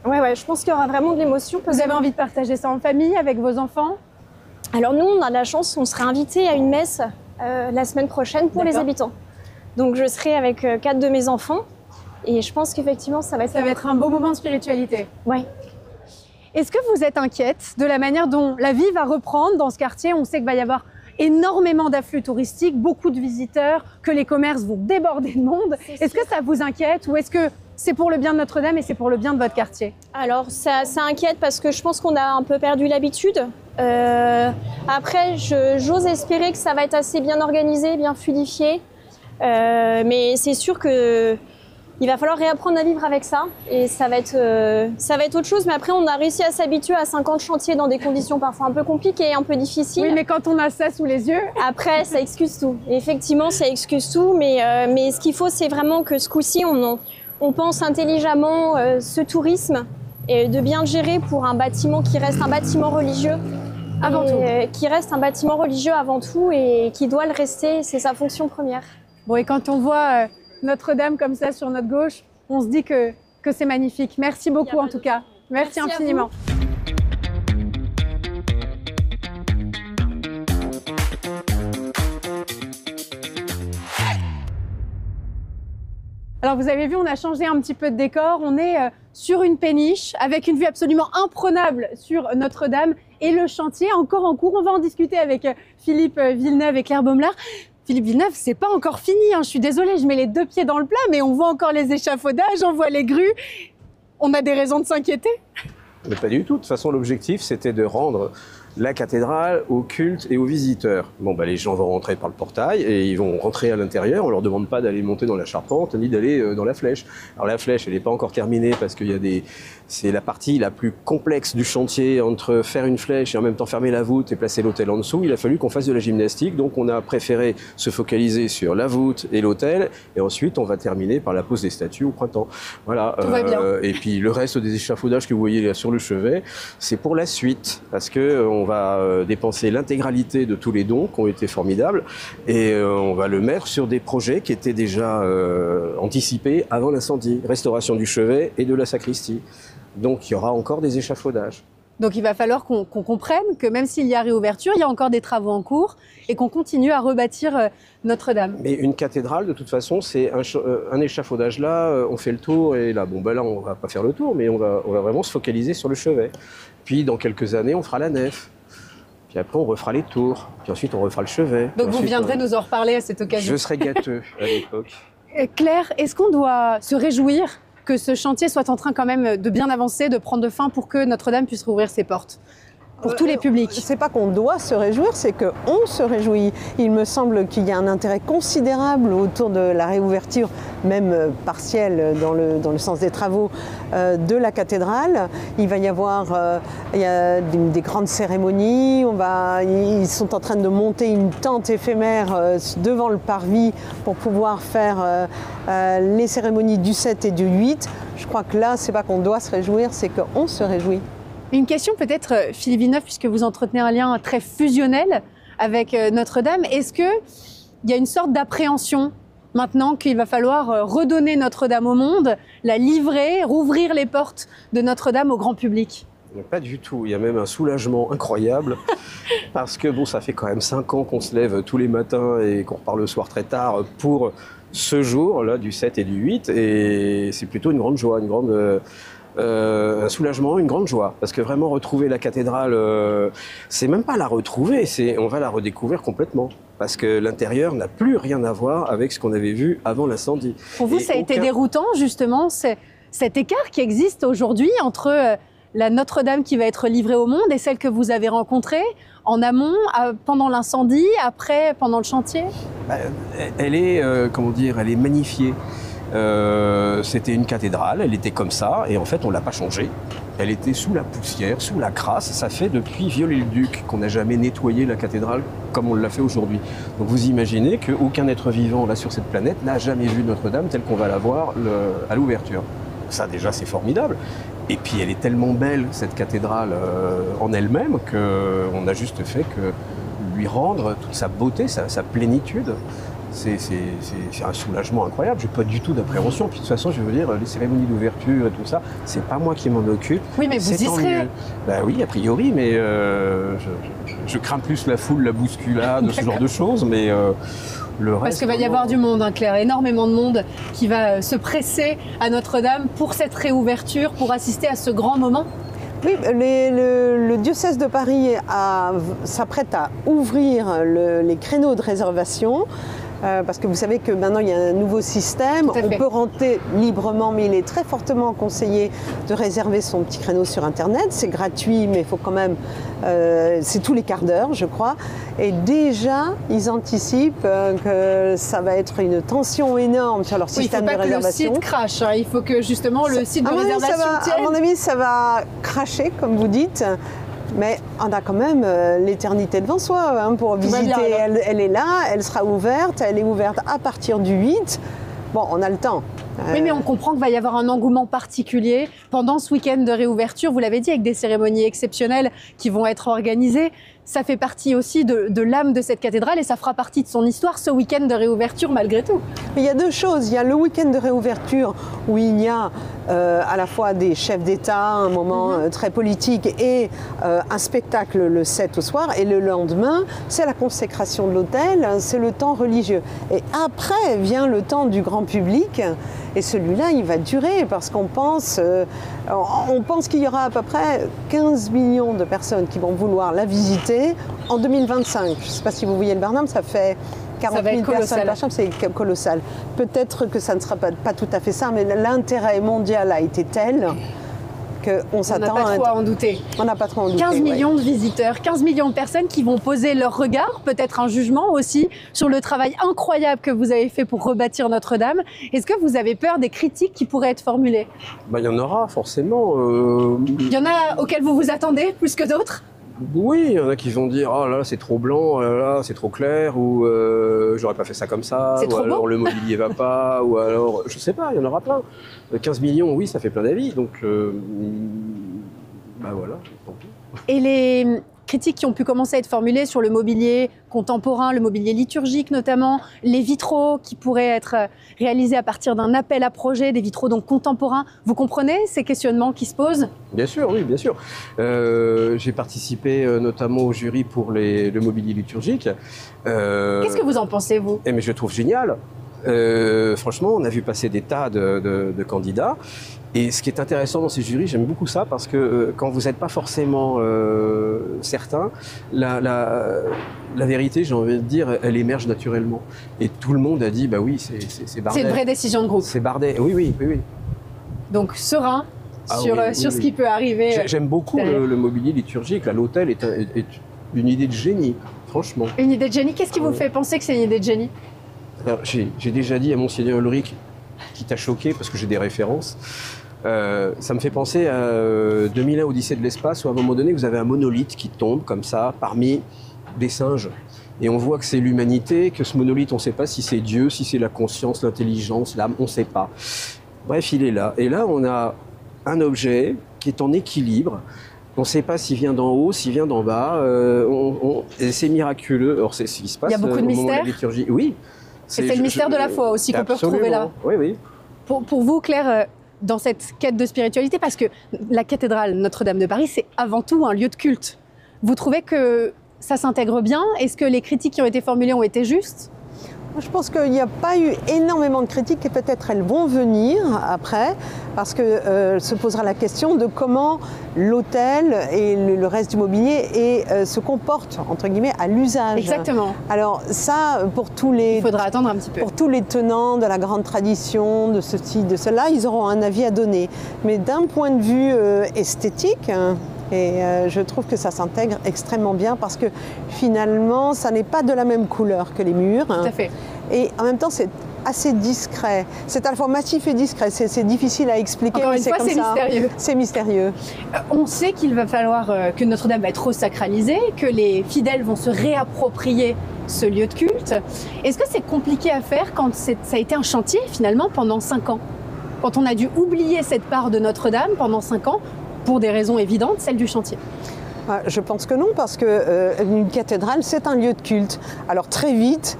Ouais, je pense qu'il y aura vraiment de l'émotion. Vous avez envie de partager ça en famille, avec vos enfants? Alors nous, on a de la chance, on sera invités à une messe la semaine prochaine pour les habitants. Donc je serai avec 4 de mes enfants. Et je pense qu'effectivement, ça va être un beau moment de spiritualité. Oui. Est-ce que vous êtes inquiète de la manière dont la vie va reprendre dans ce quartier? On sait qu'il va y avoir énormément d'afflux touristiques, beaucoup de visiteurs, que les commerces vont déborder de monde. Est-ce que ça vous inquiète ou est-ce que c'est pour le bien de Notre-Dame et c'est pour le bien de votre quartier? Alors ça inquiète parce que je pense qu'on a un peu perdu l'habitude. Après, j'ose espérer que ça va être assez bien organisé, bien fluidifié. Mais c'est sûr que il va falloir réapprendre à vivre avec ça et ça va être autre chose. Mais après, on a réussi à s'habituer à 50 chantiers dans des conditions parfois un peu compliquées, un peu difficiles. Oui, mais quand on a ça sous les yeux... Après, ça excuse tout. Et effectivement, ça excuse tout. Mais ce qu'il faut, c'est vraiment que ce coup-ci, on pense intelligemment ce tourisme et de bien le gérer pour un bâtiment qui reste un bâtiment religieux. Avant tout. Qui reste un bâtiment religieux avant tout et qui doit le rester. C'est sa fonction première. Bon, et quand on voit Notre-Dame comme ça sur notre gauche, on se dit que c'est magnifique. Merci beaucoup en tout cas. Merci infiniment. Alors vous avez vu, on a changé un petit peu de décor. On est sur une péniche avec une vue absolument imprenable sur Notre-Dame et le chantier encore en cours. On va en discuter avec Philippe Villeneuve et Claire Baumelard. Philippe Villeneuve, c'est pas encore fini, hein. Je suis désolée, je mets les deux pieds dans le plat, mais on voit encore les échafaudages, on voit les grues. On a des raisons de s'inquiéter? Mais pas du tout. De toute façon, l'objectif, c'était de rendre la cathédrale aux cultes et aux visiteurs. Bon, bah, les gens vont rentrer par le portail et ils vont rentrer à l'intérieur. On leur demande pas d'aller monter dans la charpente ni d'aller dans la flèche. Alors la flèche, elle n'est pas encore terminée parce qu'il y a c'est la partie la plus complexe du chantier entre faire une flèche et en même temps fermer la voûte et placer l'autel en dessous. Il a fallu qu'on fasse de la gymnastique, donc on a préféré se focaliser sur la voûte et l'autel et ensuite on va terminer par la pose des statues au printemps. Voilà. Tout va bien. Et puis le reste des échafaudages que vous voyez là sur le chevet, c'est pour la suite parce que on va dépenser l'intégralité de tous les dons qui ont été formidables et on va le mettre sur des projets qui étaient déjà anticipés avant l'incendie, restauration du chevet et de la sacristie. Donc il y aura encore des échafaudages. Donc il va falloir qu'on comprenne que même s'il y a réouverture, il y a encore des travaux en cours et qu'on continue à rebâtir Notre-Dame. Mais une cathédrale, de toute façon, c'est un échafaudage là, on fait le tour et là, bon, ben là, on va pas faire le tour, mais on va vraiment se focaliser sur le chevet. Puis dans quelques années, on fera la nef. Puis après, on refera les tours. Puis ensuite, on refera le chevet. Donc vous viendrez nous en reparler à cette occasion. Je serai gâteux à l'époque. Claire, est-ce qu'on doit se réjouir que ce chantier soit en train quand même de bien avancer, de prendre fin pour que Notre-Dame puisse rouvrir ses portes pour tous les publics? C'est pas qu'on doit se réjouir, c'est qu'on se réjouit. Il me semble qu'il y a un intérêt considérable autour de la réouverture, même partielle dans le sens des travaux de la cathédrale. Il va y avoir des grandes cérémonies. Ils sont en train de monter une tente éphémère devant le parvis pour pouvoir faire les cérémonies du 7 et du 8. Je crois que là, c'est pas qu'on doit se réjouir, c'est qu'on se réjouit. Une question peut-être, Philippe Villeneuve, puisque vous entretenez un lien très fusionnel avec Notre-Dame. Est-ce qu'il y a une sorte d'appréhension maintenant qu'il va falloir redonner Notre-Dame au monde, la livrer, rouvrir les portes de Notre-Dame au grand public? Pas du tout, il y a même un soulagement incroyable parce que bon, ça fait quand même 5 ans qu'on se lève tous les matins et qu'on repart le soir très tard pour ce jour là du 7 et du 8 et c'est plutôt une grande joie, un soulagement, une grande joie, parce que vraiment retrouver la cathédrale, c'est même pas la retrouver, on va la redécouvrir complètement, parce que l'intérieur n'a plus rien à voir avec ce qu'on avait vu avant l'incendie. Pour vous, ça a été déroutant justement, cet écart qui existe aujourd'hui entre la Notre-Dame qui va être livrée au monde et celle que vous avez rencontrée en amont, pendant l'incendie, après, pendant le chantier? Elle est, elle est magnifiée. C'était une cathédrale, elle était comme ça, et en fait on l'a pas changée. Elle était sous la poussière, sous la crasse. Ça fait depuis Viollet-le-Duc qu'on n'a jamais nettoyé la cathédrale comme on l'a fait aujourd'hui. Donc vous imaginez qu'aucun être vivant là sur cette planète n'a jamais vu Notre-Dame telle qu'on va la voir à l'ouverture. Ça déjà c'est formidable. Et puis elle est tellement belle cette cathédrale en elle-même qu'on a juste fait que lui rendre toute sa beauté, sa plénitude. C'est un soulagement incroyable, j'ai pas du tout d'appréhension. Puis de toute façon, je veux dire, les cérémonies d'ouverture et tout ça, c'est pas moi qui m'en occupe. Oui, mais vous y serez. Bah oui, a priori, mais je crains plus la foule, la bousculade, ce genre de choses, mais le reste... Parce qu'il va y avoir du monde, hein, Claire, énormément de monde qui va se presser à Notre-Dame pour cette réouverture, pour assister à ce grand moment. Oui, le diocèse de Paris s'apprête à ouvrir les créneaux de réservation. Parce que vous savez que maintenant il y a un nouveau système, on peut rentrer librement, mais il est très fortement conseillé de réserver son petit créneau sur Internet. C'est gratuit, mais il faut quand même, c'est tous les quarts d'heure, je crois. Et déjà, ils anticipent que ça va être une tension énorme sur leur système de réservation. Il ne faut pas que le site crache, hein. Il faut que justement le site de réservation tienne. À mon avis, ça va cracher, comme vous dites. Mais on a quand même l'éternité devant soi pour visiter. Elle est là, elle sera ouverte, elle est ouverte à partir du 8. Bon, on a le temps. Oui, mais on comprend qu'il va y avoir un engouement particulier pendant ce week-end de réouverture. Vous l'avez dit, avec des cérémonies exceptionnelles qui vont être organisées. Ça fait partie aussi de l'âme de cette cathédrale et ça fera partie de son histoire, ce week-end de réouverture, malgré tout. Mais il y a deux choses. Il y a le week-end de réouverture où il y a à la fois des chefs d'État, un moment très politique et un spectacle le 7 au soir. Et le lendemain, c'est la consécration de l'autel, c'est le temps religieux. Et après vient le temps du grand public. Et celui-là, il va durer parce qu'on pense qu'il y aura à peu près 15 millions de personnes qui vont vouloir la visiter en 2025. Je ne sais pas si vous voyez le Barnum, ça fait 40 000 personnes par chambre, c'est colossal. Peut-être que ça ne sera pas tout à fait ça, mais l'intérêt mondial a été tel qu'on s'attend à... On n'a pas trop à en douter. On n'a pas trop à en douter. 15 millions de visiteurs, 15 millions de personnes qui vont poser leur regard, peut-être un jugement aussi, sur le travail incroyable que vous avez fait pour rebâtir Notre-Dame. Est-ce que vous avez peur des critiques qui pourraient être formulées? Il y en aura forcément. Il y en a auxquelles vous vous attendez plus que d'autres? Oui, il y en a qui vont dire « Oh là là, c'est trop blanc, là c'est trop clair » ou j'aurais pas fait ça comme ça » ou alors « Le mobilier va pas » ou alors... Je sais pas, il y en aura plein. 15 millions, oui, ça fait plein d'avis, donc... bah voilà, tant pis. Et les critiques qui ont pu commencer à être formulées sur le mobilier contemporain, le mobilier liturgique notamment, les vitraux qui pourraient être réalisés à partir d'un appel à projet, des vitraux donc contemporains. Vous comprenez ces questionnements qui se posent? Bien sûr, oui, bien sûr. J'ai participé notamment au jury pour le mobilier liturgique. Qu'est-ce que vous en pensez, vous? Mais je trouve génial. Franchement, on a vu passer des tas de candidats. Et ce qui est intéressant dans ces jurys, j'aime beaucoup ça, parce que quand vous n'êtes pas forcément certain, la vérité, j'ai envie de dire, elle émerge naturellement. Et tout le monde a dit, bah oui, c'est Bardet. C'est une vraie décision de groupe. C'est Bardet, oui. Donc serein sur ce qui peut arriver. J'aime beaucoup le mobilier liturgique. L'autel est une idée de génie, franchement. Une idée de génie. Qu'est-ce qui vous fait penser que c'est une idée de génie? J'ai déjà dit à Monseigneur Ulrich, qui t'a choqué parce que j'ai des références, ça me fait penser à 2001 Odyssée de l'espace, où à un moment donné vous avez un monolithe qui tombe comme ça parmi des singes. Et on voit que c'est l'humanité, que ce monolithe on ne sait pas si c'est Dieu, si c'est la conscience, l'intelligence, l'âme, on ne sait pas. Bref, il est là. Et là on a un objet qui est en équilibre. On ne sait pas s'il vient d'en haut, s'il vient d'en bas. Et c'est miraculeux. Alors c'est ce qui se passe. Il y a beaucoup de mystères. Liturgie. Oui. C'est le mystère de la foi aussi qu'on peut retrouver là. Oui. Pour vous, Claire, dans cette quête de spiritualité, parce que la cathédrale Notre-Dame de Paris, c'est avant tout un lieu de culte. Vous trouvez que ça s'intègre bien? Est-ce que les critiques qui ont été formulées ont été justes? Je pense qu'il n'y a pas eu énormément de critiques et peut-être elles vont venir après parce que se posera la question de comment l'hôtel et le reste du mobilier se comportent entre guillemets à l'usage. Exactement. Alors ça, pour tous les... Il faudra attendre un petit peu. Pour tous les tenants de la grande tradition, de ceci, de cela, ils auront un avis à donner. Mais d'un point de vue esthétique, et je trouve que ça s'intègre extrêmement bien parce que finalement, ça n'est pas de la même couleur que les murs. Tout à fait. Et en même temps, c'est assez discret. C'est à la fois massif et discret. C'est difficile à expliquer. Encore une fois, c'est mystérieux. C'est mystérieux. On sait qu'il va falloir que Notre-Dame va être resacralisée, que les fidèles vont se réapproprier ce lieu de culte. Est-ce que c'est compliqué à faire quand ça a été un chantier finalement pendant 5 ans? Quand on a dû oublier cette part de Notre-Dame pendant 5 ans pour des raisons évidentes, celle du chantier? Je pense que non, parce qu'une cathédrale, c'est un lieu de culte. Alors très vite,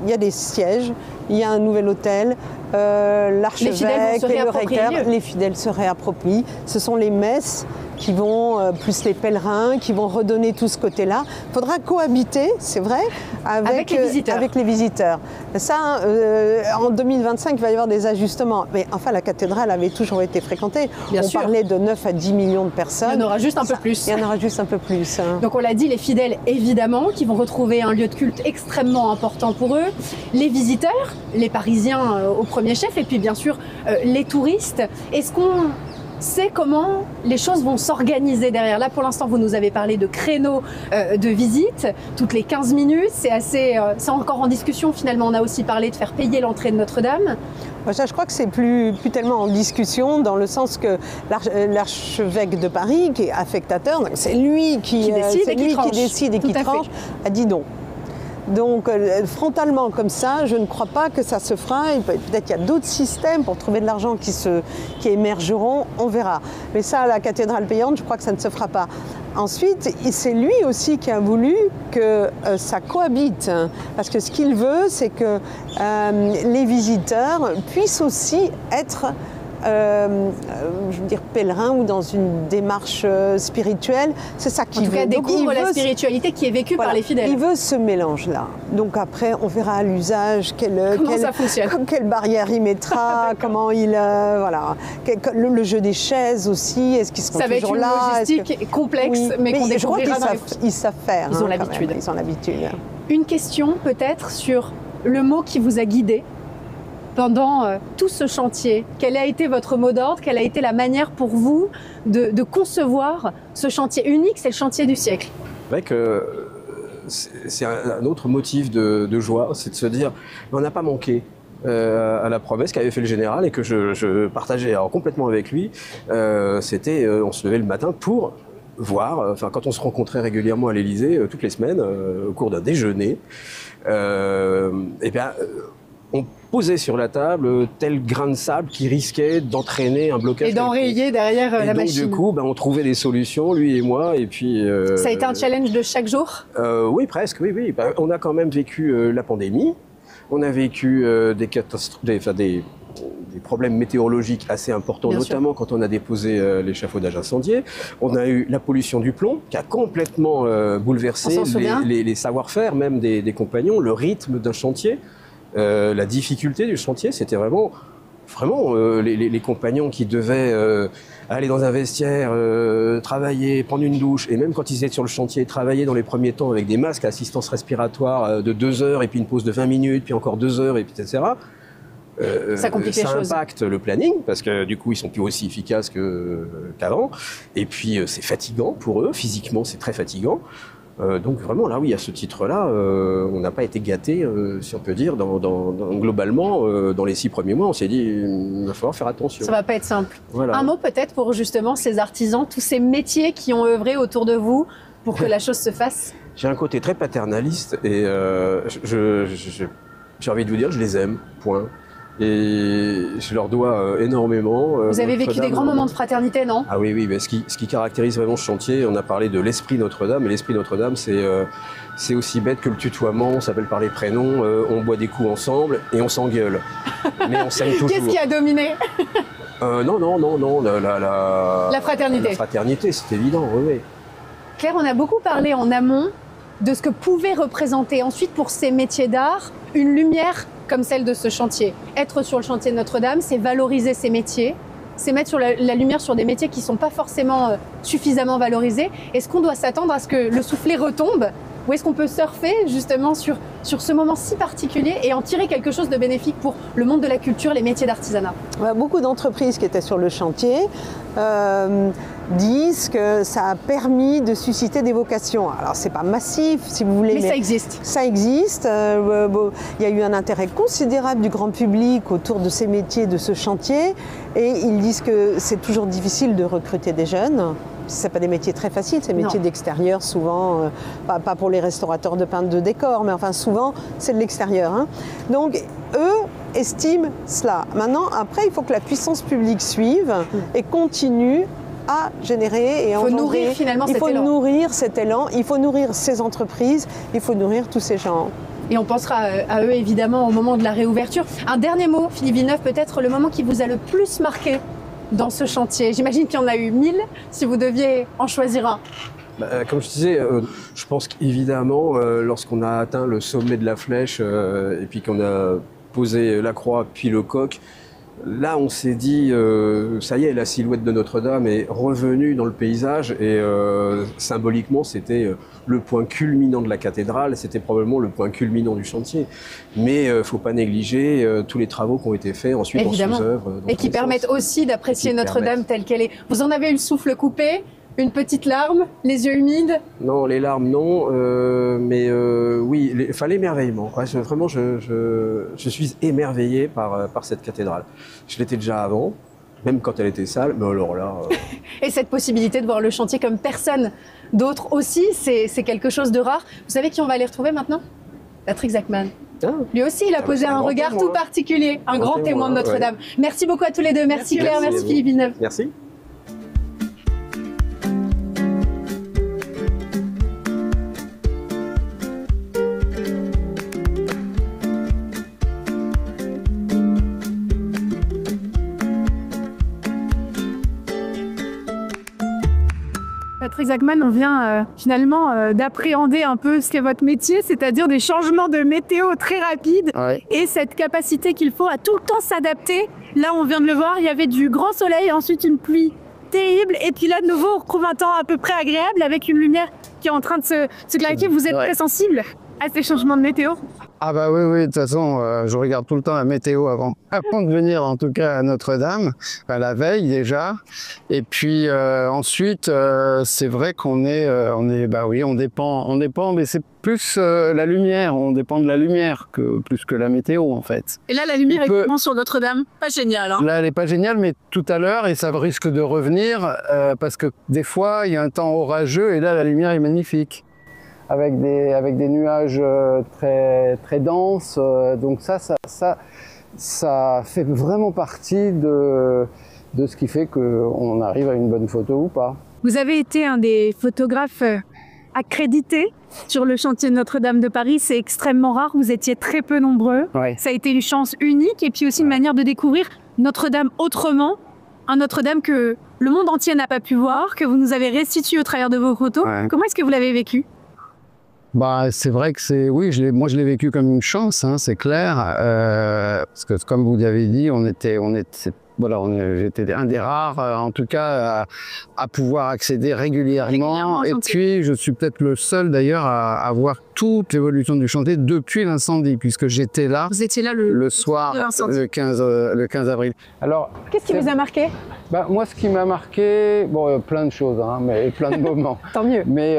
il y a des sièges, il y a un nouvel autel, l'archevêque et le recteur, les fidèles se réapproprient. Ce sont les messes qui vont, plus les pèlerins, qui vont redonner tout ce côté-là. Il faudra cohabiter, c'est vrai, avec les visiteurs. Ça, en 2025, il va y avoir des ajustements. Mais enfin, la cathédrale avait toujours été fréquentée. Bien on sûr. parlait de 9 à 10 millions de personnes. Il y en aura juste un peu plus. Il y en aura juste un peu plus. Donc on l'a dit, les fidèles évidemment qui vont retrouver un lieu de culte extrêmement important pour eux, les visiteurs, les Parisiens au premier chef et puis bien sûr les touristes. Est-ce qu'on sait comment les choses vont s'organiser derrière? Là pour l'instant vous nous avez parlé de créneaux de visite toutes les 15 minutes, c'est encore en discussion finalement. On a aussi parlé de faire payer l'entrée de Notre-Dame. Ça, je crois que c'est plus tellement en discussion dans le sens que l'archevêque de Paris, qui est affectateur, c'est lui qui décide et qui tranche, a dit non. Donc frontalement comme ça, je ne crois pas que ça se fera. Peut-être qu'il y a d'autres systèmes pour trouver de l'argent qui émergeront, on verra. Mais ça, à la cathédrale payante, je crois que ça ne se fera pas. Ensuite, c'est lui aussi qui a voulu que ça cohabite. Parce que ce qu'il veut, c'est que les visiteurs puissent aussi être je veux dire pèlerins ou dans une démarche spirituelle. C'est ça qu'il veut. En tout cas, découvre la spiritualité qui est vécue par les fidèles. Il veut ce mélange-là. Donc après, on verra à l'usage ça fonctionne. Quelle barrière il mettra, comment il... voilà. Le jeu des chaises aussi, est-ce qu'ils seront toujours là? Ça va être une logistique complexe, mais qu'on découvrira dans ils savent faire. Ils ont l'habitude. Ils ont l'habitude. Une question peut-être sur le mot qui vous a guidé pendant tout ce chantier. Quel a été votre mot d'ordre? Quelle a été la manière pour vous de concevoir ce chantier unique? C'est le chantier du siècle. C'est vrai que c'est un autre motif de joie, c'est de se dire on n'a pas manqué à la promesse qu'avait fait le général et que je partageais alors complètement avec lui. C'était on se levait le matin pour voir, enfin quand on se rencontrait régulièrement à l'Élysée toutes les semaines au cours d'un déjeuner, et bien on posait sur la table tel grain de sable qui risquait d'entraîner un blocage. Et d'enrayer derrière la machine. Du coup, on trouvait des solutions, lui et moi, et puis... Ça a été un challenge de chaque jour? Oui, presque, oui. On a quand même vécu la pandémie, on a vécu des catastrophes, des problèmes météorologiques assez importants, notamment quand on a déposé l'échafaudage incendié. On a eu la pollution du plomb, qui a complètement bouleversé les savoir-faire, même des compagnons, le rythme d'un chantier. La difficulté du chantier, c'était vraiment les compagnons qui devaient aller dans un vestiaire, travailler, prendre une douche, et même quand ils étaient sur le chantier, travailler dans les premiers temps avec des masques à assistance respiratoire de 2 heures, et puis une pause de 20 minutes, puis encore 2 heures, et puis etc. Ça complique les choses. Ça impacte le planning, parce que du coup, ils sont plus aussi efficaces qu'avant. Et puis, c'est fatigant pour eux, physiquement, c'est très fatigant. Donc vraiment, là, oui, à ce titre-là, on n'a pas été gâtés, si on peut dire, globalement, dans les 6 premiers mois, on s'est dit, il va falloir faire attention. Ça va pas être simple. Voilà. Un mot peut-être pour justement ces artisans, tous ces métiers qui ont œuvré autour de vous pour que la chose se fasse. J'ai un côté très paternaliste et j'ai envie de vous dire, je les aime, point. Et je leur dois énormément. Vous avez vécu des grands moments de fraternité, non? Ah oui, mais ce qui caractérise vraiment ce chantier, on a parlé de l'esprit Notre-Dame, et l'esprit Notre-Dame, c'est aussi bête que le tutoiement, on s'appelle par les prénoms, on boit des coups ensemble et on s'engueule. Mais on s'aime toujours. Qu'est-ce qui a dominé? Non, la fraternité. La fraternité, c'est évident, oui. Claire, on a beaucoup parlé en amont de ce que pouvait représenter ensuite pour ces métiers d'art une lumière comme celle de ce chantier. Être sur le chantier de Notre-Dame, c'est valoriser ces métiers, c'est mettre sur la lumière sur des métiers qui ne sont pas forcément suffisamment valorisés. Est-ce qu'on doit s'attendre à ce que le soufflet retombe, ou est-ce qu'on peut surfer justement sur ce moment si particulier et en tirer quelque chose de bénéfique pour le monde de la culture, les métiers d'artisanat? Beaucoup d'entreprises qui étaient sur le chantier disent que ça a permis de susciter des vocations. Alors c'est pas massif, si vous voulez, mais ça existe. Ça existe. Il y a eu un intérêt considérable du grand public autour de ces métiers, de ce chantier, et ils disent que c'est toujours difficile de recruter des jeunes. Ce n'est pas des métiers très faciles, c'est des métiers d'extérieur, souvent, pas pour les restaurateurs de peintres de décor, mais enfin souvent c'est de l'extérieur. Hein. Donc eux estiment cela. Maintenant, après, il faut que la puissance publique suive et continue à générer et engendrer. Il faut nourrir finalement cet élan. Il faut nourrir cet élan, il faut nourrir ces entreprises, il faut nourrir tous ces gens. Et on pensera à eux évidemment au moment de la réouverture. Un dernier mot, Philippe Villeneuve, peut-être le moment qui vous a le plus marqué dans ce chantier? J'imagine qu'il y en a eu 1000 si vous deviez en choisir un. Comme je disais, je pense qu'évidemment, lorsqu'on a atteint le sommet de la flèche et puis qu'on a posé la croix puis le coq, là on s'est dit, ça y est, la silhouette de Notre-Dame est revenue dans le paysage et symboliquement c'était le point culminant de la cathédrale, c'était probablement le point culminant du chantier. Mais il ne faut pas négliger tous les travaux qui ont été faits ensuite Évidemment. en sous-œuvre. Et qui permettent aussi d'apprécier Notre-Dame telle qu'elle est. Vous en avez eu le souffle coupé? Une petite larme, les yeux humides? Non, les larmes non, mais oui, l'émerveillement. Ouais, vraiment, je suis émerveillé par cette cathédrale. Je l'étais déjà avant, même quand elle était sale, mais alors là... Et cette possibilité de voir le chantier comme personne d'autre aussi, c'est quelque chose de rare. Vous savez qui on va aller retrouver maintenant? Patrick Zachman. Ah. Lui aussi, il a posé un regard tout particulier, un grand témoin de Notre-Dame. Ouais. Merci beaucoup à tous les deux. Merci Claire, merci Philippe Villeneuve. Merci. Patrick Zachman, on vient finalement d'appréhender un peu ce qu'est votre métier, c'est-à-dire des changements de météo très rapides et cette capacité qu'il faut à tout le temps s'adapter. Là, on vient de le voir, il y avait du grand soleil, ensuite une pluie terrible, et puis là, de nouveau, on retrouve un temps à peu près agréable avec une lumière qui est en train de se clarifier. Vous êtes très sensible à ces changements de météo? Ah bah oui, de toute façon, je regarde tout le temps la météo avant de venir en tout cas à Notre-Dame, la veille déjà. Et puis ensuite, c'est vrai qu'on on dépend, mais c'est plus la lumière, on dépend de la lumière plus que la météo en fait. Et là, la lumière est comment sur Notre-Dame? Pas génial, hein? Là, elle est pas géniale, mais tout à l'heure, et ça risque de revenir, parce que des fois, il y a un temps orageux, et là, la lumière est magnifique. Avec des nuages très denses, donc ça fait vraiment partie de ce qui fait qu'on arrive à une bonne photo ou pas. Vous avez été un des photographes accrédités sur le chantier de Notre-Dame de Paris, c'est extrêmement rare, vous étiez très peu nombreux, ça a été une chance unique et puis aussi une manière de découvrir Notre-Dame autrement, un Notre-Dame que le monde entier n'a pas pu voir, que vous nous avez restitué au travers de vos photos. Comment est-ce que vous l'avez vécu? Bah, c'est vrai que moi je l'ai vécu comme une chance, hein, c'est clair, parce que comme vous l'avez dit, j'étais un des rares, en tout cas, à pouvoir accéder régulièrement. Et puis, je suis peut-être le seul d'ailleurs à voir toute l'évolution du chantier depuis l'incendie, puisque j'étais là. Vous étiez là le soir, le 15 avril. Alors, qu'est-ce qui vous a marqué? Moi, ce qui m'a marqué, plein de choses, hein, mais plein de moments. Tant mieux. Mais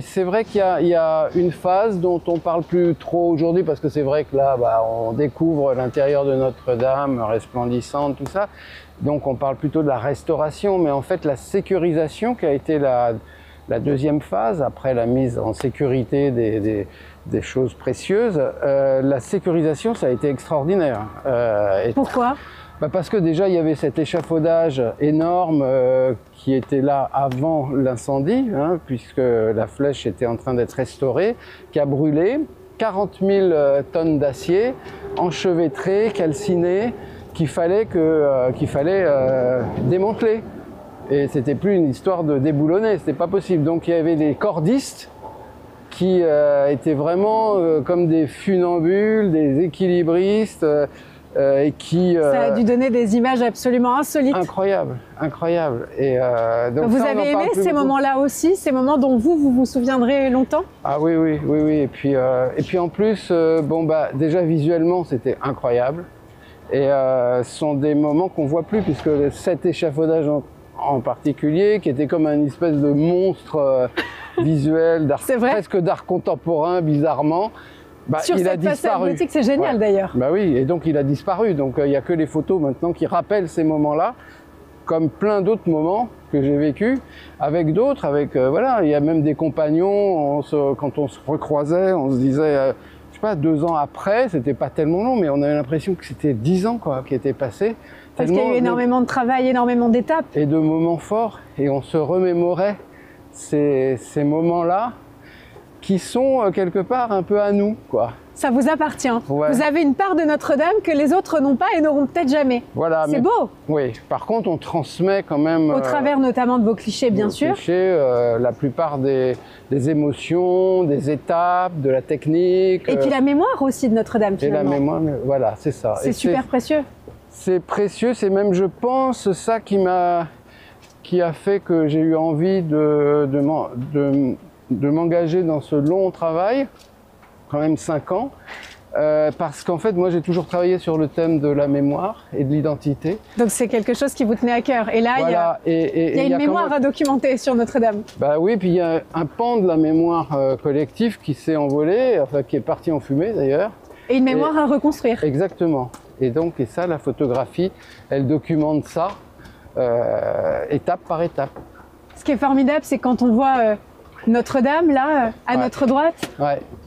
c'est vrai qu'il y a une phase dont on parle plus trop aujourd'hui, parce que c'est vrai que là, on découvre l'intérieur de Notre-Dame resplendissante, tout ça. Donc on parle plutôt de la restauration, mais en fait la sécurisation qui a été la deuxième phase, après la mise en sécurité des choses précieuses, la sécurisation, ça a été extraordinaire. Pourquoi? Parce que déjà il y avait cet échafaudage énorme qui était là avant l'incendie, hein, puisque la flèche était en train d'être restaurée, qui a brûlé, 40 000 tonnes d'acier, enchevêtrées, calcinées, qu'il fallait démanteler. Et c'était plus une histoire de déboulonner, c'était pas possible. Donc il y avait des cordistes qui étaient vraiment comme des funambules, des équilibristes, et qui... ça a dû donner des images absolument insolites. Incroyable. Et donc vous avez aimé ces moments-là aussi, ces moments dont vous vous souviendrez longtemps? Ah oui. Et puis en plus, déjà visuellement, c'était incroyable. Et ce sont des moments qu'on voit plus, puisque cet échafaudage en particulier, qui était comme une espèce de monstre visuel, presque d'art contemporain, bizarrement, sur il a cette façade disparu. mythique, c'est génial d'ailleurs. Oui, et donc il a disparu. Donc il n'y a que les photos maintenant qui rappellent ces moments-là, comme plein d'autres moments que j'ai vécus, avec d'autres, il y a même des compagnons, quand on se recroisait, on se disait... je sais pas, 2 ans après, c'était pas tellement long, mais on avait l'impression que c'était 10 ans qui étaient passés. Parce qu'il y a eu énormément de travail, énormément d'étapes. Et de moments forts, et on se remémorait ces moments-là qui sont quelque part un peu à nous, quoi. Ça vous appartient. Ouais. Vous avez une part de Notre-Dame que les autres n'ont pas et n'auront peut-être jamais. Voilà, C'est beau. Oui, par contre, on transmet quand même... Au travers notamment de vos clichés, bien sûr. La plupart des émotions, des étapes, de la technique. Et puis la mémoire aussi de Notre-Dame, Et finalement. la mémoire, voilà, c'est ça. C'est super précieux. C'est précieux, c'est même, je pense, ça qui a fait que j'ai eu envie de m'engager dans ce long travail, quand même 5 ans, parce qu'en fait, moi, j'ai toujours travaillé sur le thème de la mémoire et de l'identité. Donc c'est quelque chose qui vous tenait à cœur. Et là, Voilà. il y a une mémoire à documenter sur Notre-Dame. Bah oui, puis il y a un pan de la mémoire collective qui s'est envolé, enfin qui est parti en fumée d'ailleurs. Et une mémoire à reconstruire. Exactement. Et ça, la photographie, elle documente ça étape par étape. Ce qui est formidable, c'est quand on voit Notre-Dame, là, à notre droite,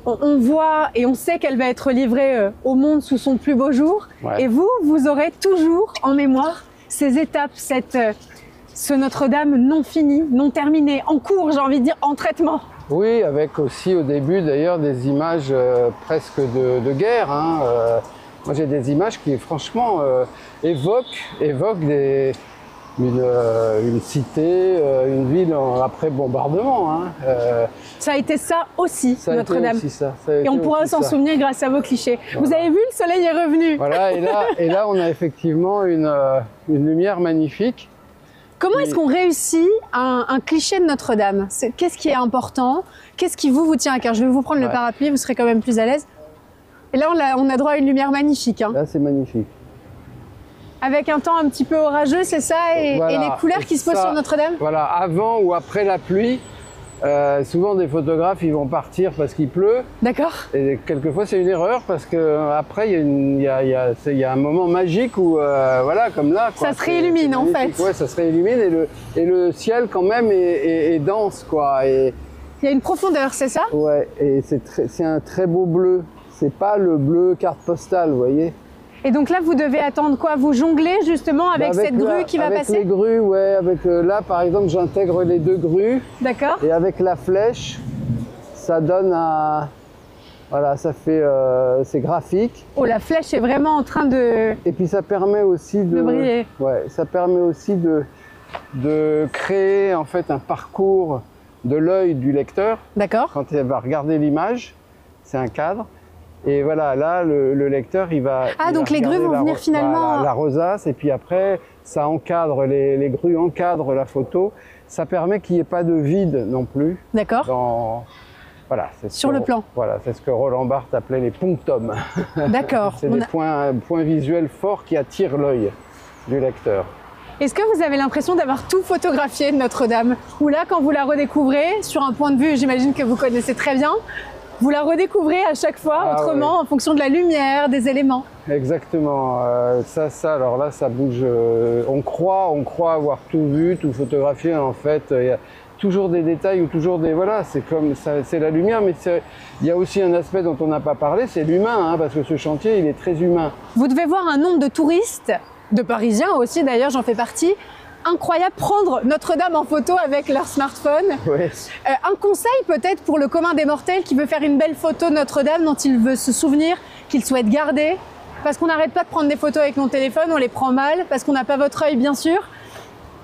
on voit et on sait qu'elle va être livrée au monde sous son plus beau jour. Ouais. Et vous aurez toujours en mémoire ces étapes, ce Notre-Dame non fini, non terminé, en cours, j'ai envie de dire, en traitement. Oui, avec aussi au début d'ailleurs des images presque de guerre. Hein. Moi j'ai des images qui franchement évoquent une cité, une ville après bombardement. Hein. Ça a été ça aussi, Notre-Dame. Et on pourra s'en souvenir grâce à vos clichés. Voilà. Vous avez vu, le soleil est revenu. Voilà, et là on a effectivement une lumière magnifique. Comment est-ce qu'on réussit un cliché de Notre-Dame? Qu'est-ce qui est important? Qu'est-ce qui vous tient à cœur? Je vais vous prendre le parapluie, vous serez quand même plus à l'aise. Et là, on a droit à une lumière magnifique. Hein. Là, c'est magnifique. Avec un temps un petit peu orageux, c'est ça? Et les couleurs qui se posent sur Notre-Dame? Voilà, avant ou après la pluie, souvent des photographes, ils vont partir parce qu'il pleut. D'accord. Et quelquefois, c'est une erreur parce qu'après, il y a un moment magique où, voilà, comme là. Quoi, ça se réillumine, en fait. Ouais, ça se réillumine et le ciel, quand même, est dense, quoi. Et, il y a une profondeur, c'est ça? Ouais, et c'est un très beau bleu. C'est pas le bleu carte postale, vous voyez. Et donc là, vous devez attendre quoi? Vous jonglez justement avec cette grue qui va passer? Avec les grues, ouais. Là, par exemple, j'intègre les 2 grues. D'accord. Et avec la flèche, ça donne un... Voilà, ça fait... c'est graphique. Oh, la flèche est vraiment en train de... Et puis ça permet aussi de briller. Ouais, ça permet aussi de créer en fait un parcours de l'œil du lecteur. D'accord. Quand il va regarder l'image, c'est un cadre. Et voilà, là, le lecteur, il va... Ah, donc les grues vont venir finalement... la rosace, et puis après, ça encadre, les grues encadrent la photo. Ça permet qu'il n'y ait pas de vide non plus. D'accord. Voilà, sur le plan. Voilà, c'est ce que Roland Barthes appelait les punctums. D'accord. C'est des points visuels forts qui attirent l'œil du lecteur. Est-ce que vous avez l'impression d'avoir tout photographié de Notre-Dame? Ou là, quand vous la redécouvrez, sur un point de vue, j'imagine que vous connaissez très bien, vous la redécouvrez à chaque fois autrement, en fonction de la lumière, des éléments? Exactement. Alors là, ça bouge. On croit avoir tout vu, tout photographié. En fait, il y a toujours des détails ou toujours des... Voilà, c'est comme ça, c'est la lumière, mais il y a aussi un aspect dont on n'a pas parlé, c'est l'humain, hein, parce que ce chantier, il est très humain. Vous devez voir un nombre de touristes, de Parisiens aussi d'ailleurs, j'en fais partie, incroyable, prendre Notre-Dame en photo avec leur smartphone. Ouais. Un conseil peut-être pour le commun des mortels qui veut faire une belle photo de Notre-Dame dont il veut se souvenir, qu'il souhaite garder, parce qu'on n'arrête pas de prendre des photos avec nos téléphones, on les prend mal, parce qu'on n'a pas votre œil bien sûr.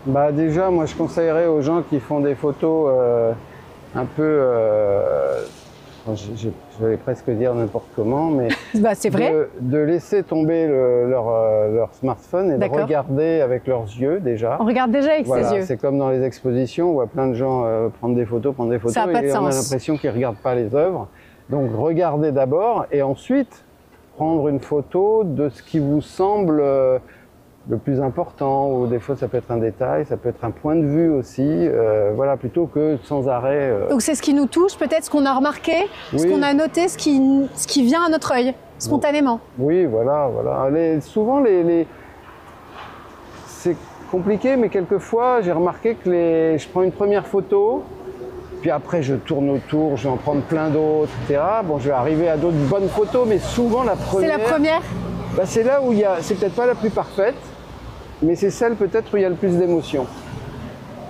Bah déjà, moi je conseillerais aux gens qui font des photos un peu, je vais presque dire n'importe comment, mais bah, c'est vrai. De laisser tomber leur smartphone et de regarder avec leurs yeux déjà. On regarde déjà avec ses yeux. C'est comme dans les expositions, on voit plein de gens prendre des photos, ça n'a pas de sens. On a l'impression qu'ils ne regardent pas les œuvres. Donc regardez d'abord et ensuite prendre une photo de ce qui vous semble le plus important, ou des fois ça peut être un détail, ça peut être un point de vue aussi, voilà, plutôt que sans arrêt. Donc c'est ce qui nous touche, peut-être ce qu'on a remarqué, ce qu'on a noté, ce qui vient à notre œil, spontanément. Oui, voilà. Souvent, c'est compliqué, mais quelquefois j'ai remarqué que je prends une première photo, puis après je tourne autour, je vais en prendre plein d'autres, etc. Bon, je vais arriver à d'autres bonnes photos, mais souvent la première... C'est la première? Bah, c'est là où c'est peut-être pas la plus parfaite, mais c'est celle peut-être où il y a le plus d'émotion.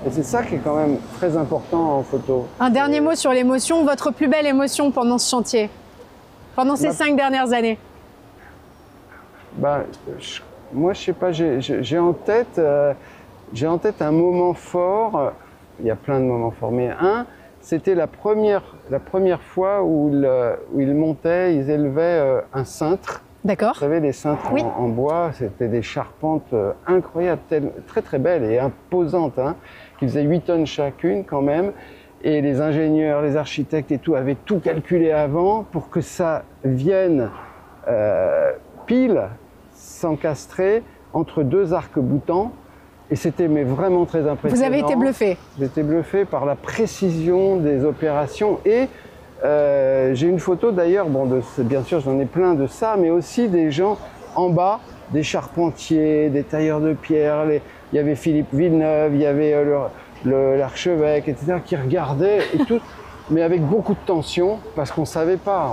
Et c'est ça qui est quand même très important en photo. Un dernier mot sur l'émotion, votre plus belle émotion pendant ce chantier, pendant ces 5 dernières années? Moi, je sais pas, j'ai en tête un moment fort. Il y a plein de moments forts, mais c'était la première fois où ils montaient, ils élevaient un cintre. D'accord. Vous savez, les cintres en bois, c'était des charpentes incroyables, très très belles et imposantes, hein, qui faisaient 8 tonnes chacune quand même. Et les ingénieurs, les architectes et tout avaient tout calculé avant pour que ça vienne pile, s'encastrer entre 2 arcs-boutants. Et c'était vraiment très impressionnant. Vous avez été bluffé. J'ai été bluffé par la précision des opérations. Et j'ai une photo d'ailleurs, bien sûr j'en ai plein de ça, mais aussi des gens en bas, des charpentiers, des tailleurs de pierre. Il y avait Philippe Villeneuve, il y avait l'archevêque, etc., qui regardaient et tout. Mais avec beaucoup de tension, parce qu'on ne savait pas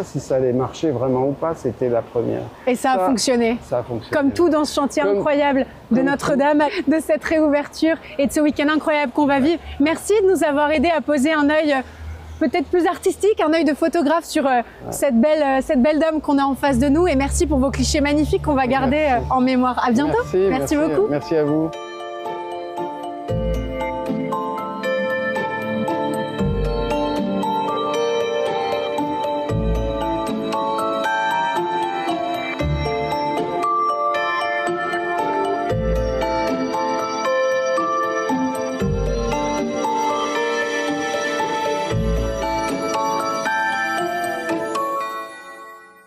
si ça allait marcher vraiment ou pas, c'était la première. Et ça a fonctionné. Ça a fonctionné. Comme tout dans ce chantier incroyable de Notre-Dame, de cette réouverture et de ce week-end incroyable qu'on va vivre. Merci de nous avoir aidés à poser un œil peut-être plus artistique, un œil de photographe sur cette belle dame qu'on a en face de nous. Et merci pour vos clichés magnifiques qu'on va garder en mémoire. À bientôt. Merci beaucoup. Merci à vous.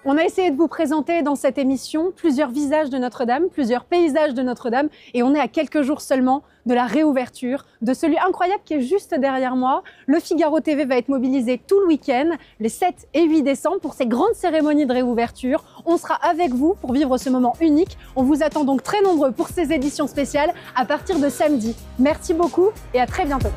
On a essayé de vous présenter dans cette émission plusieurs visages de Notre-Dame, plusieurs paysages de Notre-Dame, et on est à quelques jours seulement de la réouverture, de celui incroyable qui est juste derrière moi. Le Figaro TV va être mobilisé tout le week-end, les 7 et 8 décembre, pour ces grandes cérémonies de réouverture. On sera avec vous pour vivre ce moment unique. On vous attend donc très nombreux pour ces éditions spéciales à partir de samedi. Merci beaucoup et à très bientôt.